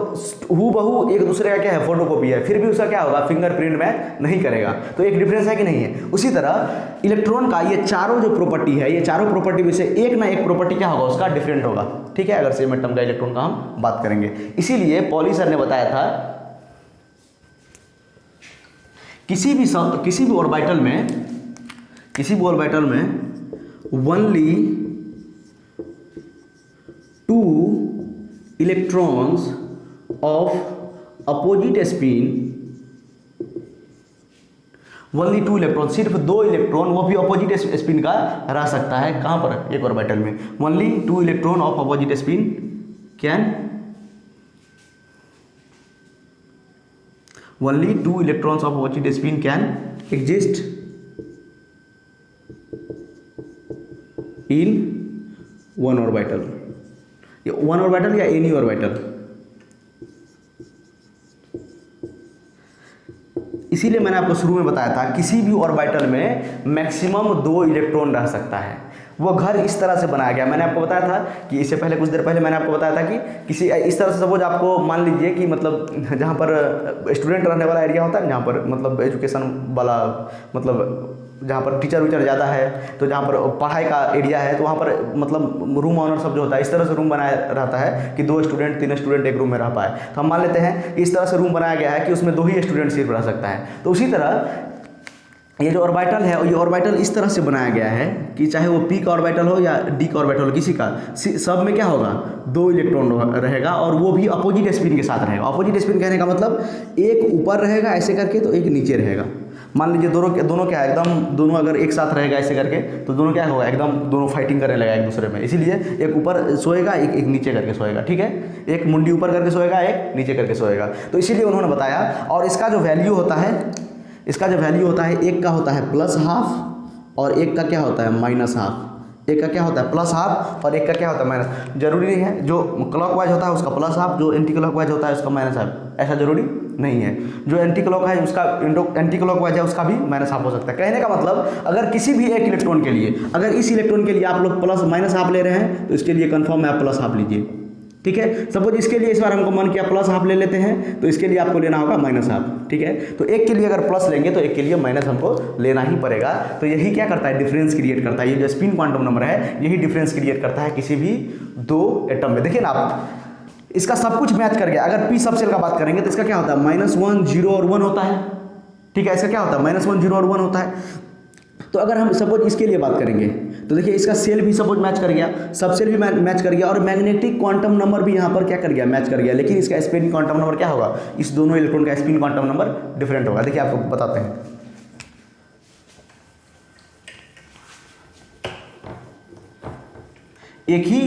हू बहू एक दूसरे का क्या है, फोटोकॉपी है, फिर भी उसका क्या होगा, फिंगरप्रिंट मैच नहीं करेगा। तो एक डिफरेंस है कि नहीं है। उसी तरह इलेक्ट्रॉन का ये चारों जो प्रॉपर्टी है, ये चारों प्रॉपर्टी में से एक ना एक प्रॉपर्टी क्या होगा, उसका डिफरेंट होगा, ठीक है, अगर सेम एटम का इलेक्ट्रॉन का हम बात करेंगे। इसीलिए पॉली सर ने बताया था किसी भी ऑर्बिटल में only 2 electrons of opposite spin, only 2 electron, सिर्फ 2 इलेक्ट्रॉन, वो भी अपोजिट स्पिन का रह सकता है। कहां पर, एक ऑर्बिटल में only 2 electron of opposite spin can, only 2 electrons of opposite spin can exist in one orbital, one orbital या any orbital। इसीलिए मैंने आपको शुरू में बताया था किसी भी ऑर्बिटल में मैक्सिमम 2 इलेक्ट्रॉन रह सकता है। वो घर इस तरह से बनाया गया, मैंने आपको बताया था कि इससे पहले कुछ देर पहले मैंने आपको बताया था कि किसी इस तरह से सपोज आपको मान लीजिए कि मतलब जहाँ पर स्टूडेंट रहने वाला एरिया होता है, जहाँ पर मतलब एजुकेशन वाला, मतलब जहाँ पर टीचर वीचर ज़्यादा है, तो जहाँ पर पढ़ाई का एरिया है, तो वहाँ पर मतलब रूम ऑनर सब जो होता है इस तरह से रूम बनाया रहता है कि 2 स्टूडेंट 3 स्टूडेंट एक रूम में रह पाए। तो हम मान लेते हैं कि इस तरह से रूम बनाया गया है कि उसमें 2 ही स्टूडेंट सिर्फ रह सकता है। तो उसी तरह ये जो ऑर्बिटल है, ये ऑर्बिटल इस तरह से बनाया गया है कि चाहे वो पी का ऑर्बिटल हो या डी का ऑर्बिटल हो, किसी का सब में क्या होगा, 2 इलेक्ट्रॉन रहेगा, और वो भी अपोजिट स्पिन के साथ रहेगा। अपोजिट स्पिन कहने का मतलब एक ऊपर रहेगा ऐसे करके, तो एक नीचे रहेगा। मान लीजिए दोनों क्या है, एकदम दोनों अगर एक साथ रहेगा ऐसे करके, तो दोनों क्या होगा, एकदम दोनों फाइटिंग करने लगा एक दूसरे में। इसीलिए एक ऊपर सोएगा, एक नीचे करके सोएगा, ठीक है, एक मुंडी ऊपर करके सोएगा, एक नीचे करके सोएगा। तो इसीलिए उन्होंने बताया। और इसका जो वैल्यू होता है, एक का होता है +½ और एक का क्या होता है -½ एक का क्या होता है +½ और एक का क्या होता है माइनस। जरूरी नहीं है जो क्लॉकवाइज होता है उसका +½ जो एंटी क्लॉकवाइज होता है उसका -½ ऐसा जरूरी नहीं है। जो एंटी क्लॉक है उसका एंटी क्लॉकवाइज है उसका भी -½ हो सकता है। कहने का मतलब अगर किसी भी एक इलेक्ट्रॉन के लिए, अगर इस इलेक्ट्रॉन के लिए आप लोग +-½ ले रहे हैं, तो इसके लिए कन्फर्म है आप +½ लीजिए, ठीक है। सपोज इसके लिए इस बार हमको मन किया +½ ले लेते हैं, तो इसके लिए आपको लेना होगा -½ ठीक है। तो एक के लिए अगर प्लस लेंगे तो एक के लिए माइनस हमको लेना ही पड़ेगा। तो यही क्या करता है, डिफरेंस क्रिएट करता है। ये जो स्पिन क्वांटम नंबर है यही डिफरेंस क्रिएट करता है किसी भी 2 एटम में। देखिए ना आप, इसका सब कुछ मैच कर गया। अगर पी सबसेल का बात करेंगे तो इसका क्या होता है, -1 0 और 1 होता है, ठीक है। इसका क्या होता है, -1 0 और 1 होता है। तो अगर हम सपोज इसके लिए बात करेंगे तो देखिए इसका सेल भी सपोज मैच कर गया, सब सेल भी मैच कर गया, और मैग्नेटिक क्वांटम नंबर भी यहाँ पर क्या कर गया, मैच कर गया। लेकिन इसका स्पिन क्वांटम नंबर क्या होगा, इस दोनों इलेक्ट्रॉन का स्पिन क्वांटम नंबर डिफरेंट होगा। देखिए आपको बताते हैं। एक ही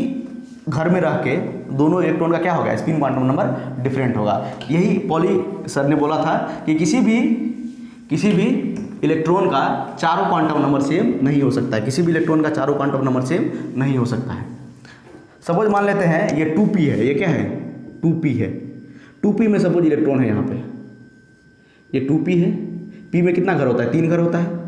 घर में रह के दोनों इलेक्ट्रॉन का क्या होगा, स्पिन क्वांटम नंबर डिफरेंट होगा। यही पॉली सर ने बोला था कि किसी भी इलेक्ट्रॉन का चारों क्वांटम नंबर सेम नहीं हो सकता है। किसी भी इलेक्ट्रॉन का चारों क्वांटम नंबर सेम नहीं हो सकता है। सपोज मान लेते हैं ये 2p है, ये क्या है 2p है। 2p में सपोज इलेक्ट्रॉन है, यहाँ पे ये 2p है। p में कितना घर होता है, 3 घर होता है।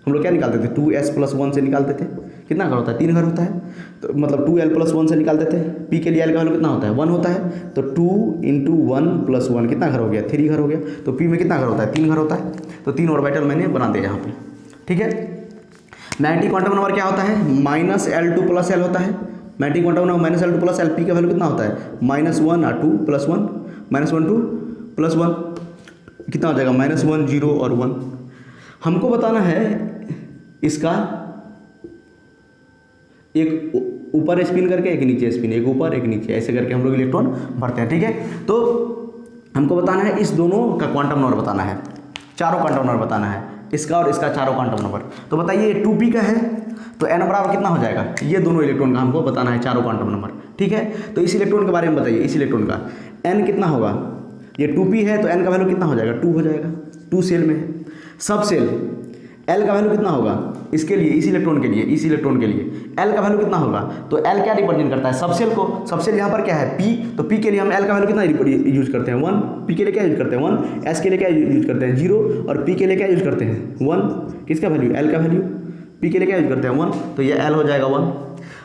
हम लोग क्या निकालते थे, 2s+1 से निकालते थे। कितना घर होता है, 3 घर होता है। तो मतलब 2l+1 से निकालते थे। p के लिए l का वैल्यू कितना होता है, 1 होता है। तो 2 × 1 + 1 कितना घर हो गया, 3 घर हो गया। तो p में कितना घर होता है, 3 घर होता है। तो 3 ऑर्बिटल मैंने बना दिया यहाँ पे, ठीक है। मैग्नेटिक क्वांटम नंबर क्या होता है, -L2 + L होता है। Magnetic quantum number -L2 + L, P का वैल्यू कितना होता है, -1 और 2 + 1, -1 2 + 1 कितना हो जाएगा, -1 0 और 1। हमको बताना है इसका एक ऊपर स्पिन करके एक नीचे स्पिन, एक ऊपर एक नीचे, ऐसे करके हम लोग इलेक्ट्रॉन भरते हैं, ठीक है। तो हमको बताना है इस दोनों का क्वांटम नंबर बताना है, चारों क्वांटम नंबर बताना है, इसका और इसका चारों क्वांटम नंबर। तो बताइए 2p का है तो n बराबर कितना हो जाएगा, ये दोनों इलेक्ट्रॉन का हमको बताना है चारों क्वांटम नंबर, ठीक है। तो इस इलेक्ट्रॉन के बारे में बताइए, इस इलेक्ट्रॉन का n कितना होगा, ये 2p है तो n का वैल्यू कितना हो जाएगा, 2 हो जाएगा, 2 सेल में है। सब सेल L का वैल्यू कितना होगा इसके लिए, इस इलेक्ट्रॉन के लिए, इस इलेक्ट्रॉन के लिए L का वैल्यू कितना होगा, तो L क्या रिप्रेजेंट करता है, सब सेल को। सब सेल यहाँ पर क्या है P, तो P के लिए हम L का वैल्यू कितना यूज करते हैं, 1। P के लिए क्या यूज करते हैं, 1। S के लिए क्या यूज करते हैं, 0। और P के लिए क्या यूज करते हैं, 1। किसका वैल्यू, L का वैल्यू। P के लिए क्या यूज करते हैं, 1, तो ये L हो जाएगा 1।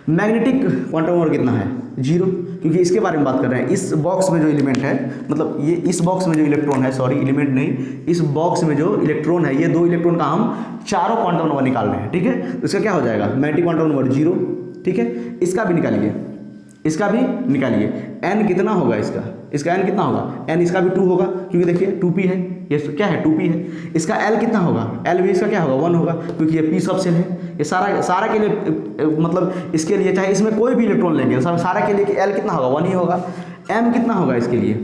मैग्नेटिक क्वांटम नंबर कितना है, 0, क्योंकि इसके बारे में बात कर रहे हैं। इस बॉक्स में जो एलिमेंट है, मतलब ये इस बॉक्स में जो इलेक्ट्रॉन है, सॉरी एलिमेंट नहीं, इस बॉक्स में जो इलेक्ट्रॉन है, ये दो इलेक्ट्रॉन का हम चारों क्वांटम नंबर निकाल रहे हैं, ठीक है। तो इसका क्या हो जाएगा, मैग्नेटिक क्वांटम नंबर 0, ठीक है। इसका भी निकालिए, इसका भी निकालिए। n कितना होगा इसका n कितना होगा, n इसका भी 2 होगा, क्योंकि देखिए 2p है, ये क्या है 2p है। इसका l कितना होगा, l भी इसका क्या होगा, 1 होगा, क्योंकि ये p सब सेल है। ये सारा के लिए, मतलब इसके लिए चाहे इसमें कोई भी इलेक्ट्रॉन लेंगे, सारा के लिए l कितना होगा, 1 ही होगा। m कितना होगा इसके लिए,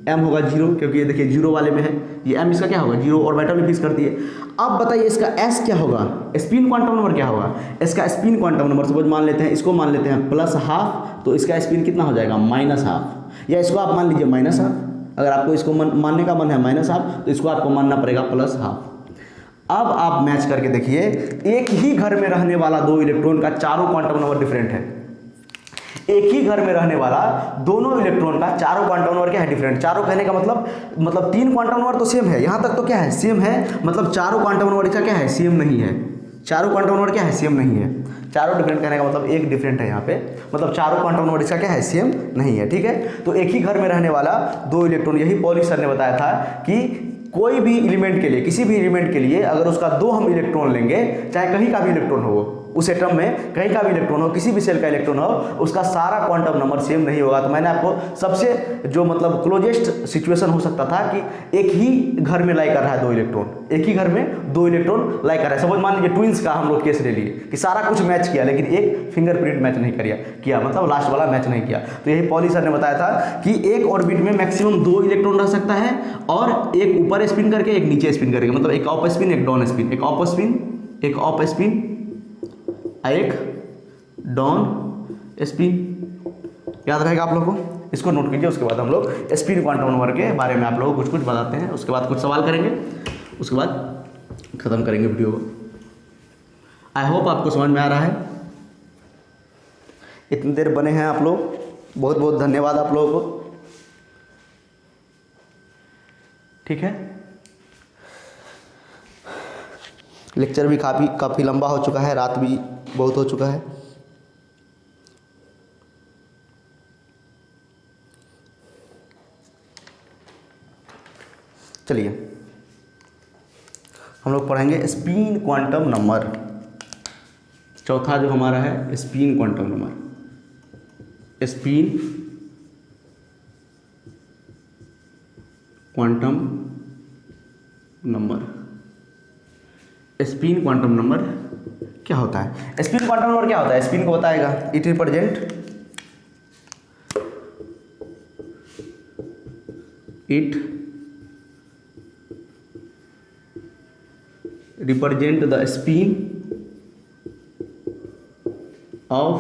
m होगा 0, क्योंकि ये देखिए 0 वाले में है, ये m इसका क्या होगा 0, ऑर्बिटल में फिक्स कर दिए। अब बताइए इसका s क्या होगा, स्पिन क्वांटम नंबर क्या होगा। इसका स्पिन क्वांटम नंबर सपोज मान लेते हैं, इसको मान लेते हैं +½ तो इसका स्पिन कितना हो जाएगा, -½ या इसको आप मान लीजिए -½ अगर आपको इसको मानने का मन है -½ तो इसको आपको मानना पड़ेगा +½ अब आप मैच करके देखिए, एक ही घर में रहने वाला दो इलेक्ट्रॉन का चारों क्वांटम नंबर डिफरेंट है। एक ही घर में रहने वाला दोनों इलेक्ट्रॉन का चारों क्वांटम नंबर क्या है, डिफरेंट। चारों कहने का मतलब 3 क्वांटम नंबर तो सेम है, यहाँ तक तो क्या है, सेम है, मतलब चारों क्वांटम नंबर इसका क्या है, सेम नहीं है। चारों क्वांटम नंबर क्या है, सेम नहीं है। चारों डिफरेंट कहने का मतलब एक डिफरेंट है यहाँ पे, मतलब चारों क्वांटम नंबर इसका क्या है, सेम नहीं है, ठीक है। तो एक ही घर में रहने वाला दो इलेक्ट्रॉन, यही पॉली सर ने बताया था कि कोई भी एलिमेंट के लिए, किसी भी एलिमेंट के लिए अगर उसका 2 हम इलेक्ट्रॉन लेंगे, चाहे कहीं का भी इलेक्ट्रॉन हो, उस एटम में कहीं का भी इलेक्ट्रॉन हो, किसी भी सेल का इलेक्ट्रॉन हो, उसका सारा क्वांटम नंबर सेम नहीं होगा। तो मैंने आपको सबसे जो मतलब क्लोजेस्ट सिचुएशन हो सकता था कि एक ही घर में लाई कर रहा है दो इलेक्ट्रॉन, एक ही घर में दो इलेक्ट्रॉन लाई कर रहा है। सपोज मान लीजिए ट्विंस का हम लोग केस ले लिए कि सारा कुछ मैच किया, लेकिन एक फिंगरप्रिंट मैच नहीं किया, मतलब लास्ट वाला मैच नहीं किया। तो यही पॉली सर ने बताया था कि एक ऑर्बिट में मैक्सिमम 2 इलेक्ट्रॉन रह सकता है, और एक ऊपर स्पिन करके एक नीचे स्पिन करके, मतलब एक अप स्पिन एक डाउन स्पिन, एक अप स्पिन एक अप स्पिन एक डाउन स्पिन। याद रहेगा आप लोगों को, इसको नोट कीजिए। उसके बाद हम लोग स्पिन क्वांटम नंबर के बारे में आप लोगों को कुछ बताते हैं, उसके बाद कुछ सवाल करेंगे, उसके बाद खत्म करेंगे वीडियो को। आई होप आपको समझ में आ रहा है। इतनी देर बने हैं आप लोग, बहुत बहुत धन्यवाद आप लोगों को, ठीक है। लेक्चर भी काफ़ी लंबा हो चुका है, रात भी बहुत हो चुका है। चलिए हम लोग पढ़ेंगे स्पिन क्वांटम नंबर। चौथा जो हमारा है spin quantum number, spin quantum number. Spin quantum number क्या होता है, स्पिन क्वांटम नंबर क्या होता है, स्पिन को बताएगा। It represent the spin off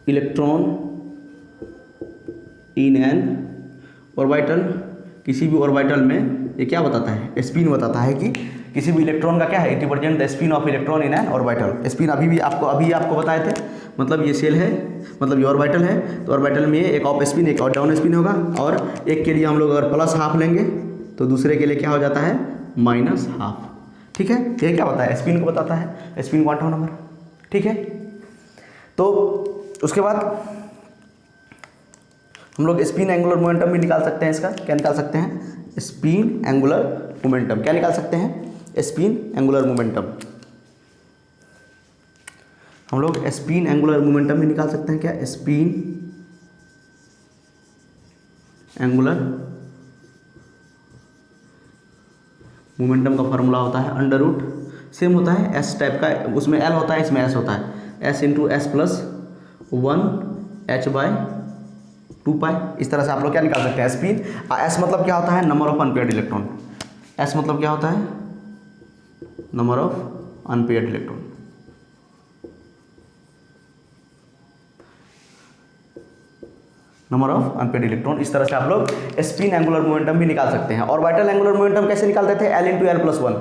electron in an orbital. किसी भी ऑर्बिटल में ये क्या बताता है, स्पिन बताता है कि किसी भी इलेक्ट्रॉन का क्या है, it represent the spin off electron in an orbital. Spin अभी आपको बताए थे, मतलब ये सेल है, मतलब ये ऑर्बिटल है, तो ऑर्बिटल में एक अप स्पिन एक और डाउन स्पिन होगा, और एक के लिए हम लोग अगर +½ लेंगे तो दूसरे के लिए क्या हो जाता है, -½ ठीक है। ये क्या बताता है, स्पिन को बताता है, स्पिन क्वांटम नंबर, ठीक है। तो उसके बाद हम लोग स्पिन एंगुलर मोमेंटम भी निकाल सकते हैं। इसका क्या निकाल सकते हैं, स्पिन एंगुलर मोमेंटम क्या निकाल सकते हैं, स्पिन एंगुलर मोमेंटम। हम लोग स्पिन एंगुलर मोमेंटम भी निकाल सकते हैं। क्या? स्पिन एंगुलर मोमेंटम का फॉर्मूला होता है अंडर रूट, सेम होता है एस टाइप का, उसमें एल होता है इसमें एस होता है, S into S plus 1h/2π। इस तरह से आप लोग क्या निकाल सकते हैं स्पिन। एस मतलब क्या होता है? Number of unpaired electron. S मतलब क्या होता है? Number of unpaired electron. Number of unpaired electron. इस तरह से आप लोग स्पिन एंगुलर मोमेंटम भी निकाल सकते हैं। और वाइटल एंगुलर मोमेंटम कैसे निकालते थे? L into L plus 1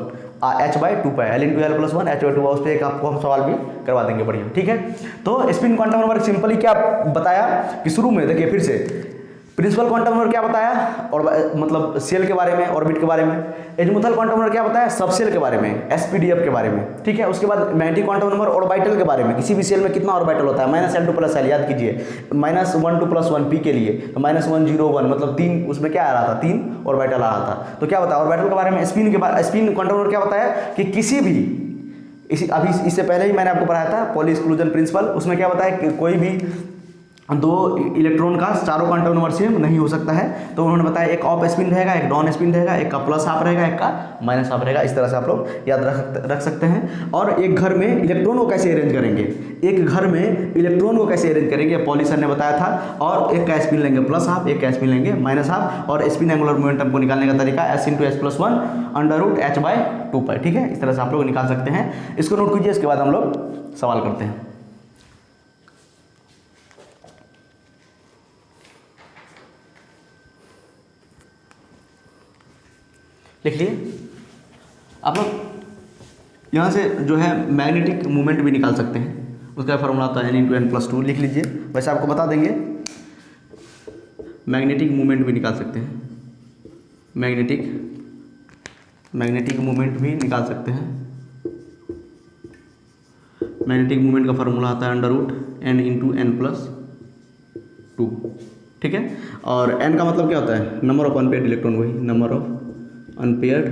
h/2π, L into L plus 1 h/2। उस पर एक आपको हम सवाल भी करवा देंगे, बढ़िया, ठीक है। तो स्पिन क्वांटम नंबर सिंपली क्या बताया कि शुरू में देखिए फिर से प्रिंसिपल क्वांटम नंबर क्या बताया, और मतलब सेल के बारे में, ऑर्बिट के बारे में। एजीमुथल क्वांटम नंबर क्या बताया? सब सेल के बारे में, एसपीडीएफ के बारे में, ठीक है। उसके बाद मैग्नेटिक क्वांटम नंबर ऑर्बिटल के बारे में, किसी भी सेल में कितना ऑर्बिटल होता है, -L2 + L, याद कीजिए, -12 + 1 p के लिए तो -101 मतलब 3, उसमें क्या आ रहा था? 3 ऑर्बिटल आ रहा था। तो क्या बताया ऑर्बिटल के बारे में? स्पिन क्वांटम नंबर क्या बताया कि किसी भी अभी इससे पहले ही मैंने आपको पढ़ाया था पॉली एक्सक्लूजन प्रिंसिपल, उसमें क्या बताया कि कोई भी दो इलेक्ट्रॉन का चारों क्वांटम नंबर सेम नहीं हो सकता है। तो उन्होंने बताया एक ऑफ स्पिन रहेगा, एक डाउन स्पिन रहेगा, एक का प्लस हाफ रहेगा, एक का माइनस हाफ रहेगा। इस तरह से आप लोग याद रख सकते हैं। और एक घर में इलेक्ट्रॉन को कैसे अरेंज करेंगे, एक घर में इलेक्ट्रॉन को कैसे अरेंज करेंगे, पॉली सर ने बताया था। और एक का स्पिन लेंगे प्लस हाफ, एक का स्पिन लेंगे माइनस हाफ। और स्पिन एंगुलर मोमेंटम को निकालने का तरीका s into S plus 1 √h/2π, ठीक है। इस तरह से आप लोग निकाल सकते हैं। इसको नोट कीजिए, इसके बाद हम लोग सवाल करते हैं। लिख लिए आप लोग। यहाँ से जो है मैग्नेटिक मूवमेंट भी निकाल सकते हैं, उसका फॉर्मूला आता है n इंटू एन प्लस 2, लिख लीजिए। वैसे आपको बता देंगे मैग्नेटिक मूवमेंट भी निकाल सकते हैं, मैग्नेटिक मूवमेंट भी निकाल सकते हैं। मैग्नेटिक मूवमेंट का फॉर्मूला आता है under root n into n plus 2, ठीक है। और n का मतलब क्या होता है? नंबर ऑफ अनपेयर्ड इलेक्ट्रॉन, वही नंबर ऑफ अनपेयर्ड।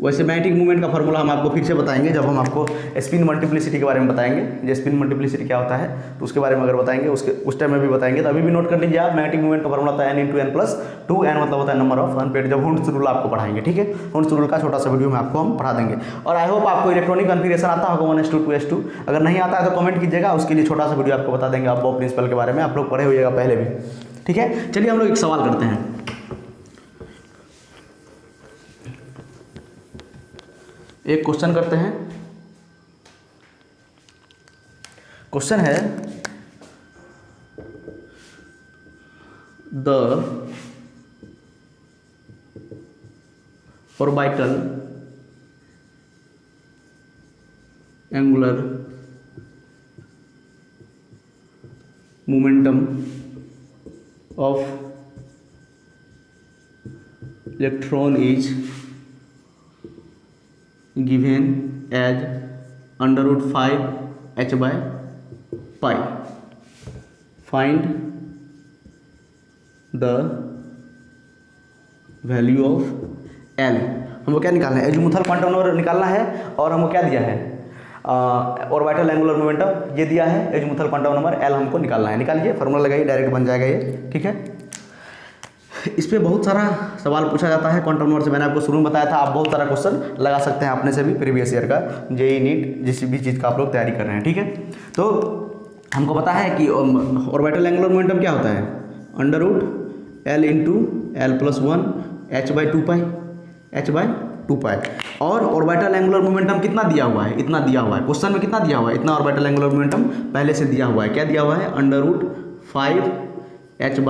वैसे मैग्नेटिक मूवमेंट का फॉर्मूला हम आपको फिर से बताएंगे जब हम आपको स्पिन मल्टीप्लिसिटी के बारे में बताएंगे। जो स्पिन मल्टीप्लिसिटी क्या होता है तो उसके बारे में अगर बताएंगे उस टाइम में भी बताएंगे। तो अभी भी नोट कर लीजिए आप, मैग्नेटिक मूवमेंट का फॉर्मूला होता है n into n plus 2, n मतलब होता है नंबर ऑफ अनपेयर्ड। जब हुंड्स रूल आपको पढ़ाएंगे, ठीक है, हुंड्स रूल का छोटा सा वीडियो में आपको हम पढ़ा देंगे। और आई होप आपको इलेक्ट्रॉनिक कन्फिगरेशन आता होगा 1s2 2s2। अगर नहीं आता है तो कमेंट कीजिएगा, उसके लिए छोटा सा वीडियो आपको बता देंगे। आपको प्रिंसिपल के बारे में आप लोग पढ़े होइएगा पहले भी, ठीक है। चलिए हम लोग एक सवाल करते हैं। एक क्वेश्चन करते हैं। क्वेश्चन है the orbital angular momentum of electron is given as under root 5h/π. Find the value of L। हमको क्या निकालना है? एजीमुथल क्वांटम नंबर निकालना है। और हमको क्या दिया है? ऑर्बिटल एंगुलर मोमेंटम ये दिया है, एजीमुथल क्वांटम नंबर L हमको निकालना है। निकालिए, फॉर्मूला लगाइए, डायरेक्ट बन जाएगा ये, ठीक है। इस पर बहुत सारा सवाल पूछा जाता है क्वांटम नंबर से। मैंने आपको शुरू में बताया था, आप बहुत सारा क्वेश्चन लगा सकते हैं अपने से भी, प्रीवियस ईयर का, जेई नीट, जिस भी चीज़ का आप लोग तैयारी कर रहे हैं, ठीक है। तो हमको पता है कि ऑर्बिटल एंगुलर मोमेंटम क्या होता है? Under root L into L plus 1 h/2π। और ऑर्बिटल एंगुलर मोमेंटम कितना दिया हुआ है? इतना दिया हुआ है, क्वेश्चन में कितना दिया हुआ है? इतना ऑर्बिटल एंगुलर मोमेंटम पहले से दिया हुआ है। क्या दिया हुआ है? Under root 5h/π।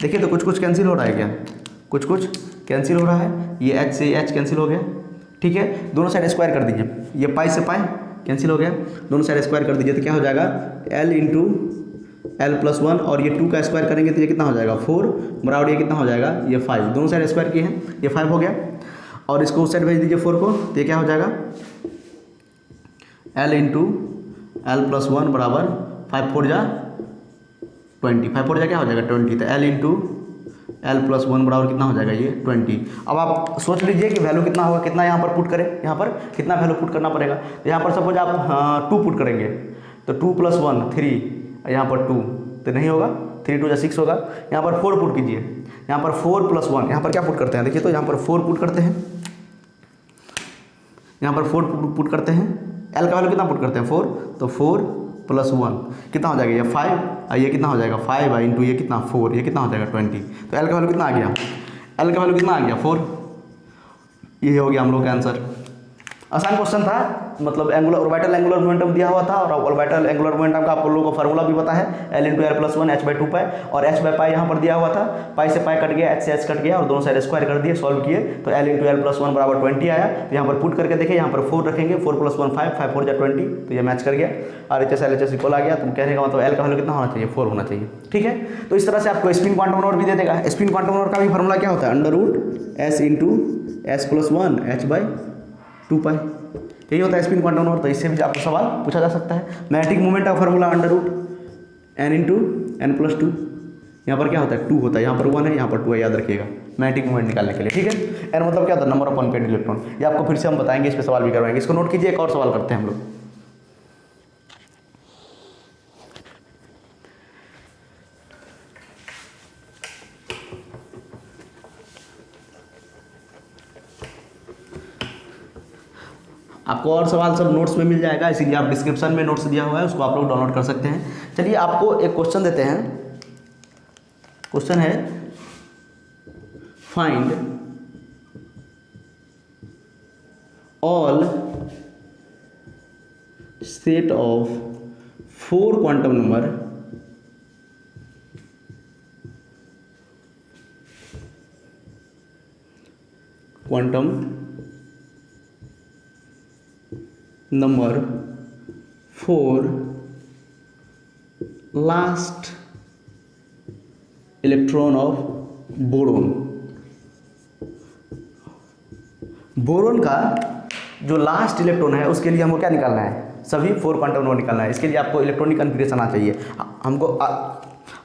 देखिए तो कुछ कैंसिल हो रहा है क्या? कुछ कैंसिल हो रहा है। ये h से h कैंसिल हो गया, ठीक है। दोनों साइड स्क्वायर कर दीजिए, ये पाई से पाई कैंसिल हो गया, दोनों साइड स्क्वायर कर दीजिए तो क्या हो जाएगा? L इंटू एल प्लस 1 और ये 2 का स्क्वायर करेंगे तो ये कितना हो जाएगा? 4 बराबर ये कितना हो जाएगा? ये 5। दोनों साइड स्क्वायर किए हैं, ये 5 हो गया। और इसको उस साइड भेज दीजिए 4 को, तो ये क्या हो जाएगा? L इंटू एल प्लस 1 बराबर 5 4 जा 20, 5 4 जा क्या हो जाएगा? 20। तो L इंटू L+1 बराबर कितना हो जाएगा ये 20। अब आप सोच लीजिए कि वैल्यू कितना होगा, कितना यहाँ पर पुट करें, यहाँ पर कितना वैल्यू पुट करना पड़ेगा। तो यहाँ पर सपोज आप 2 पुट करेंगे तो 2 + 1 3, यहाँ पर 2 तो नहीं होगा, 3 × 2 = 6 होगा। यहाँ पर 4 पुट कीजिए, यहाँ पर 4 + 1, यहाँ पर क्या पुट करते हैं देखिए, तो यहाँ पर 4 पुट करते हैं, यहाँ पर 4 पुट करते हैं। L का वैल्यू कितना पुट करते हैं 4, तो 4 + 1 कितना हो जाएगा ये 5, ये कितना हो जाएगा 5 इंटू ये कितना 4, ये कितना हो जाएगा 20। तो L का वैल्यू कितना आ गया, L का वैल्यू कितना आ गया 4। ये हो गया हम लोग का आंसर। आसान क्वेश्चन था, मतलब एंगुलर ऑर्बिटल एंगुलर मोमेंटम दिया हुआ था और ऑर्बिटल एंगुलर मोमेंटम का आप लोगों को फार्मूला भी पता है, L × L+1 h/2π, और h/π यहाँ पर दिया हुआ था, पाई से पाई कट गया, h से h कट गया और दोनों साइड स्क्वायर कर दिए, सॉल्व किए तो L × L+1 बराबर 20 आया। तो यहाँ पर पुट करके देखें, यहाँ पर 4 रखेंगे, 4 + 1 5, 5 × 4 = 20, तो ये मैच कर गया, RHS LHS इक्वल आ गया। तो कहने का मतलब L का वैल्यू कितना होना चाहिए 4 होना चाहिए, ठीक है। तो इस तरह से आपको स्पिन क्वांटम नंबर भी दे देगा। स्पिन क्वांटम नंबर का भी फार्मूला क्या होता है, √S × S+1 h/2π, यही होता है स्पिन क्वांटम नंबर। तो इससे भी आपको सवाल पूछा जा सकता है। मैग्नेटिक मोमेंट का फार्मूला √n × n+2, यहाँ पर क्या होता है 2 होता है, यहाँ पर 1 है, यहाँ पर 2 है, याद रखिएगा मैग्नेटिक मोमेंट निकालने के लिए, ठीक है। n मतलब क्या होता है, नंबर ऑफ अनपेयर्ड इलेक्ट्रॉन। ये आपको फिर से हम बताएंगे, इस पर सवाल भी करवाएंगे। इसको नोट कीजिए, एक और सवाल करते हैं हम लोग। आपको और सवाल सब नोट्स में मिल जाएगा, इसीलिए आप डिस्क्रिप्शन में नोट्स दिया हुआ है, उसको आप लोग डाउनलोड कर सकते हैं। चलिए आपको एक क्वेश्चन देते हैं। क्वेश्चन है find all set of 4 quantum number for last electron of boron. Boron का जो लास्ट इलेक्ट्रॉन है उसके लिए हमको क्या निकालना है, सभी 4 क्वांटम नंबर निकालना है। इसके लिए आपको इलेक्ट्रॉनिक कन्फिगरेशन आना चाहिए। हमको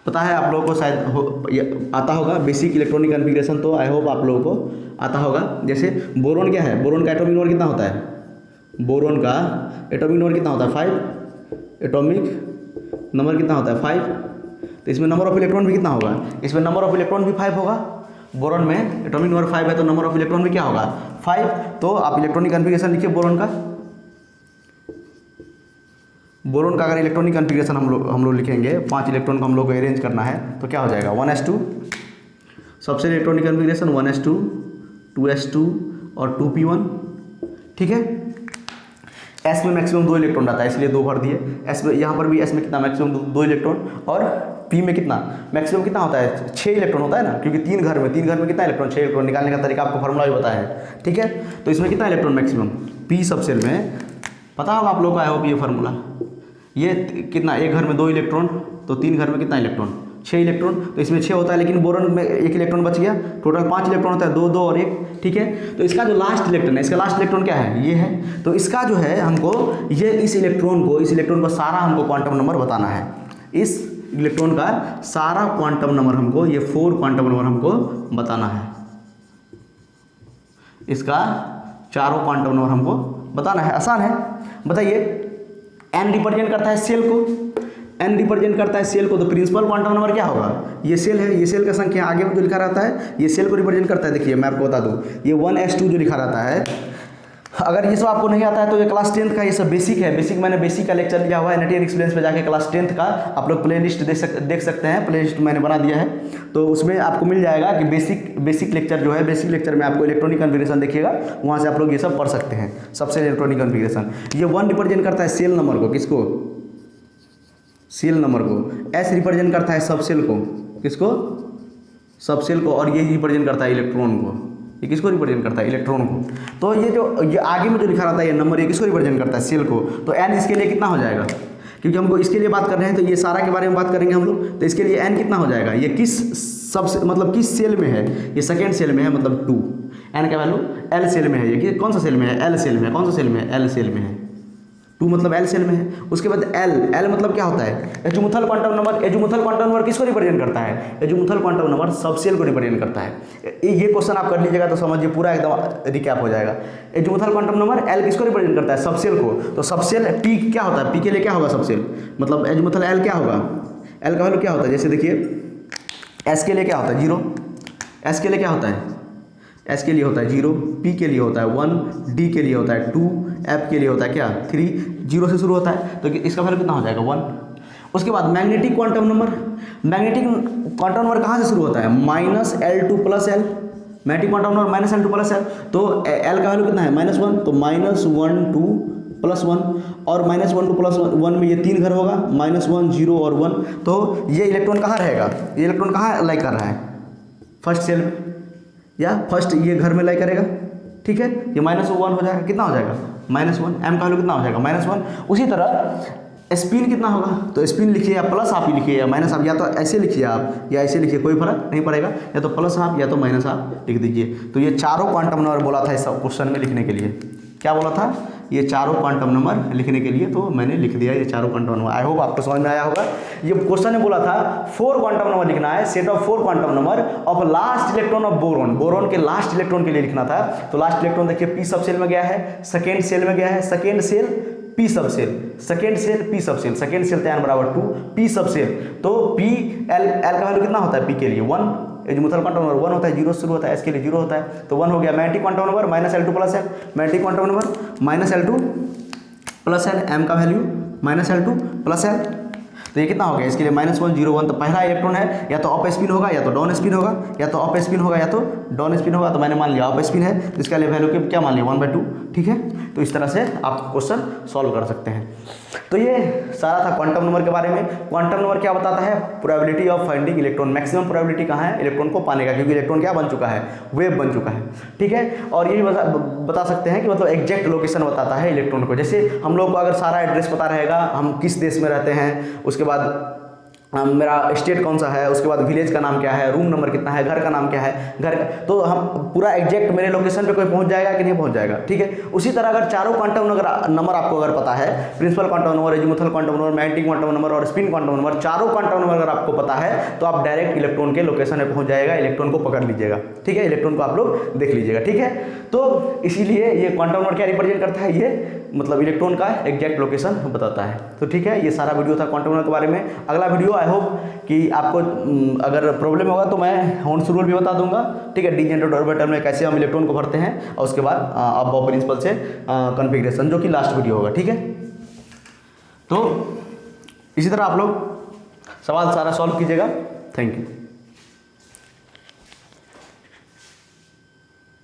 पता है, आप लोगों को शायद आता होगा बेसिक इलेक्ट्रॉनिक कन्फिगरेशन, तो आई होप आप लोगों को आता होगा। जैसे बोरोन क्या है, बोरोन का एटॉमिक नंबर कितना होता है, बोरोन का एटॉमिक नंबर कितना होता है 5, एटॉमिक नंबर कितना होता है 5। तो इसमें नंबर ऑफ इलेक्ट्रॉन भी कितना होगा, इसमें नंबर ऑफ इलेक्ट्रॉन भी 5 होगा। बोरोन में एटॉमिक नंबर 5 है तो नंबर ऑफ इलेक्ट्रॉन भी क्या होगा 5। तो आप इलेक्ट्रॉनिक कन्फिगरेशन लिखिए बोरोन का। बोरोन का अगर इलेक्ट्रॉनिक कन्फिगरेशन हम लोग लिखेंगे, 5 इलेक्ट्रॉन को हम लोग को अरेंज करना है तो क्या हो जाएगा 1s2, सबसे इलेक्ट्रॉनिक कन्फिगरेशन 1s2, 2s2 और 2p1, ठीक है। S में मैक्सिमम 2 इलेक्ट्रॉन रहता है, इसलिए 2 भर दिए। S में यहाँ पर भी S में कितना मैक्सिमम 2 इलेक्ट्रॉन, और P में कितना मैक्सिमम कितना होता है 6 इलेक्ट्रॉन होता है ना, क्योंकि 3 घर में कितना इलेक्ट्रॉन 6 इलेक्ट्रॉन। निकालने का तरीका आपको फार्मूला भी बताया है, ठीक है। तो इसमें कितना इलेक्ट्रॉन मैक्सिमम P सब सेल में पता होगा आप लोगों को, आया होगा ये फार्मूला। ये कितना, एक घर में 2 इलेक्ट्रॉन, तो 3 घर में कितना इलेक्ट्रॉन 6 इलेक्ट्रॉन। तो इसमें 6 होता है, लेकिन बोरोन में 1 इलेक्ट्रॉन बच गया, टोटल 5 इलेक्ट्रॉन होता है, 2 2 और 1, ठीक है। तो इसका जो लास्ट इलेक्ट्रॉन है, इसका लास्ट इलेक्ट्रॉन क्या है, ये है। तो इसका जो है हमको ये इस इलेक्ट्रॉन को सारा हमको क्वांटम नंबर बताना है। इस इलेक्ट्रॉन का सारा क्वांटम नंबर हमको, ये 4 क्वांटम नंबर हमको बताना है। इसका चारों क्वांटम नंबर हमको बताना है। आसान है, बताइए। n रिप्रेजेंट करता है सेल को, n रिप्रेजेंट करता है सेल को, तो प्रिंसिपल क्वांटम नंबर क्या होगा, ये सेल है, ये सेल का संख्या आगे में जो लिखा रहता है ये सेल को रिप्रेजेंट करता है। देखिए मैं आपको बता दूं, ये 1s2 जो लिखा रहता है, अगर ये सब आपको नहीं आता है तो ये क्लास 10th का ये सब बेसिक है। बेसिक बेसिक का लेक्चर लिया हुआ है, नेट एंड एक्सपीरियंस पे जाके क्लास 10th का आप लोग प्ले लिस्ट देख सकते हैं। प्ले लिस्ट मैंने बना दिया है, तो उसमें आपको मिल जाएगा कि बेसिक लेक्चर जो है, बेसिक लेक्चर में आपको इलेक्ट्रॉनिक कन्फिगरेशन देखिएगा, वहाँ से आप लोग ये सब पढ़ सकते हैं। सबसे इलेक्ट्रॉनिक कन्फिगरेशन, ये 1 रिप्रेजेंट करता है सेल नंबर को, किसको, सेल नंबर को। S रिप्रेजेंट करता है सब सेल को, किसको, सब सेल को। और ये रिप्रेजेंट करता है इलेक्ट्रॉन को, ये किसको रिप्रेजेंट करता है, इलेक्ट्रॉन को। तो ये आगे में जो लिखा रहता है ये नंबर, ये किसको रिप्रेजेंट करता है, सेल को। तो n इसके लिए कितना हो जाएगा, क्योंकि हमको इसके लिए बात कर रहे हैं तो ये सारा के बारे में बात करेंगे हम लोग। तो इसके लिए n कितना हो जाएगा, ये किस सबसे मतलब किस सेल में है, ये सेकेंड सेल में है, मतलब 2। n का वैल्यू L सेल में है, ये कौन सा सेल में है, L सेल में है। कौन सा सेल में है, L सेल में है। 2 मतलब एल सेल में है। उसके बाद एल मतलब क्या होता है? Azimuthal quantum number. Azimuthal quantum number किसको रिप्रेजेंट करता है? एजीमुथल क्वांटम नंबर सब सेल को रिप्रेजेंट करता है। ये क्वेश्चन आप कर लीजिएगा तो समझिए पूरा एकदम रिकैप हो जाएगा। एजीमुथल क्वांटम नंबर एल किसको रिप्रेजेंट करता है? सब सेल को। तो सब सेल पी क्या होता है? पी के लिए क्या होगा? सब सेल मतलब एजीमुथल एल क्या होगा? एल का वैल्यू क्या होता है? जैसे देखिए एस के लिए क्या होता है? 0। एस के लिए क्या होता है? एस के लिए होता है 0, पी के लिए होता है 1, डी के लिए होता है 2, एफ के लिए होता है क्या? 3। 0 से शुरू होता है तो इसका वैल्यू कितना हो जाएगा? 1। उसके बाद magnetic quantum number. Magnetic quantum number कहाँ से शुरू होता है? -L2 + L। Magnetic quantum number -L2 + L। तो L का वैल्यू कितना है? -1। तो -1 2 + 1 और -1 2 + 1 में ये 3 घर होगा, -1 0 और 1। तो ये इलेक्ट्रॉन कहाँ रहेगा? ये इलेक्ट्रॉन कहाँ लाई कर रहा है? फर्स्ट सेल में या फर्स्ट ये घर में लाई करेगा। ठीक है, ये -1 हो जाएगा। कितना हो जाएगा? -1। एम का वैल्यू कितना हो जाएगा? -1। उसी तरह स्पिन कितना होगा? तो स्पिन लिखिए या प्लस आप ही लिखिए या माइनस आप, या तो ऐसे लिखिए आप या ऐसे लिखिए, कोई फर्क नहीं पड़ेगा। या तो प्लस आप या तो माइनस आप लिख दीजिए। तो ये चारों क्वांटम नंबर बोला था इस क्वेश्चन में लिखने के लिए। क्या बोला था? ये चारों क्वांटम नंबर लिखने के लिए, तो मैंने लिख दिया ये चारों क्वांटम नंबर। आई होप आपको समझ में आया होगा। ये क्वेश्चन ने बोला था 4 क्वांटम नंबर लिखना है, set of 4 quantum number of last electron of boron. Boron के लास्ट इलेक्ट्रॉन के लिए लिखना था। तो लास्ट इलेक्ट्रॉन देखिए पी सब सेल में गया है, सेकेंड सेल में गया है, सेकेंड सेल पी सब सेल, सेकेंड सेल पी सब सेल, सेकेंड सेल तैयार बराबर 2 पी सब सेल। तो पी एल का वैल्यू कितना होता है? पी के लिए 1। एजीमुथल क्वांटम नंबर 1 होता है, 0 से शुरू होता है, एस के लिए 0 होता है तो 1 हो गया। Magnetic quantum number -L2 + L। Magnetic quantum number -L2 + L। M का वैल्यू -L2 + L। तो ये कितना हो गया? इसके लिए -1 0 1। तो पहला इलेक्ट्रॉन है, या तो अप स्पिन होगा या तो डाउन स्पिन होगा, या तो अप स्पिन होगा या तो डाउन स्पिन होगा। तो मैंने मान लिया अप स्पिन है, तो इसका लिए वैल्यू क्या मान लिया? 1/2। ठीक है, तो इस तरह से आप क्वेश्चन सॉल्व कर सकते हैं। तो ये सारा था क्वांटम नंबर के बारे में। क्वांटम नंबर क्या बताता है? Probability of finding electron. Maximum probability कहाँ है इलेक्ट्रॉन को पाने का, क्योंकि इलेक्ट्रॉन क्या बन चुका है? वेव बन चुका है। ठीक है, और ये भी बता सकते हैं कि मतलब एग्जैक्ट लोकेशन बताता है इलेक्ट्रॉन को। जैसे हम लोग को अगर सारा एड्रेस पता रहेगा, हम किस देश में रहते हैं, उसके बाद मेरा स्टेट कौन सा है, उसके बाद विलेज का नाम क्या है, रूम नंबर कितना है, घर का नाम क्या है, घर का, तो हम पूरा एग्जैक्ट मेरे लोकेशन पे कोई पहुंच जाएगा कि नहीं पहुंच जाएगा। ठीक है, उसी तरह अगर चारों क्वांटम नंबर आपको अगर पता है, principal quantum number, azimuthal quantum number, magnetic quantum number और स्पिन क्वांटम नंबर, चारों क्वांटम नंबर अगर आपको पता है तो आप डायरेक्ट इलेक्ट्रॉन के लोकेशन में पहुंच जाएगा, इलेक्ट्रॉन को पकड़ लीजिएगा। ठीक है, इलेक्ट्रॉन को आप लोग देख लीजिएगा। ठीक है, तो इसीलिए ये क्वांटम नंबर क्या रिप्रेजेंट करता है? ये मतलब इलेक्ट्रॉन का एग्जैक्ट लोकेशन बताता है। तो ठीक है, ये सारा वीडियो था क्वांटम नंबर के बारे में। अगला वीडियो आई होप कि आपको अगर प्रॉब्लम होगा तो मैं होन्स रूल भी बता दूंगा। ठीक है, डी जनरेट ऑर्बिटल में कैसे हम इलेक्ट्रॉन को भरते हैं, और उसके बाद अब प्रिंसिपल से कॉन्फ़िगरेशन, जो कि लास्ट वीडियो होगा। ठीक है, तो इसी तरह आप लोग सवाल सारा सॉल्व कीजिएगा। Thank you.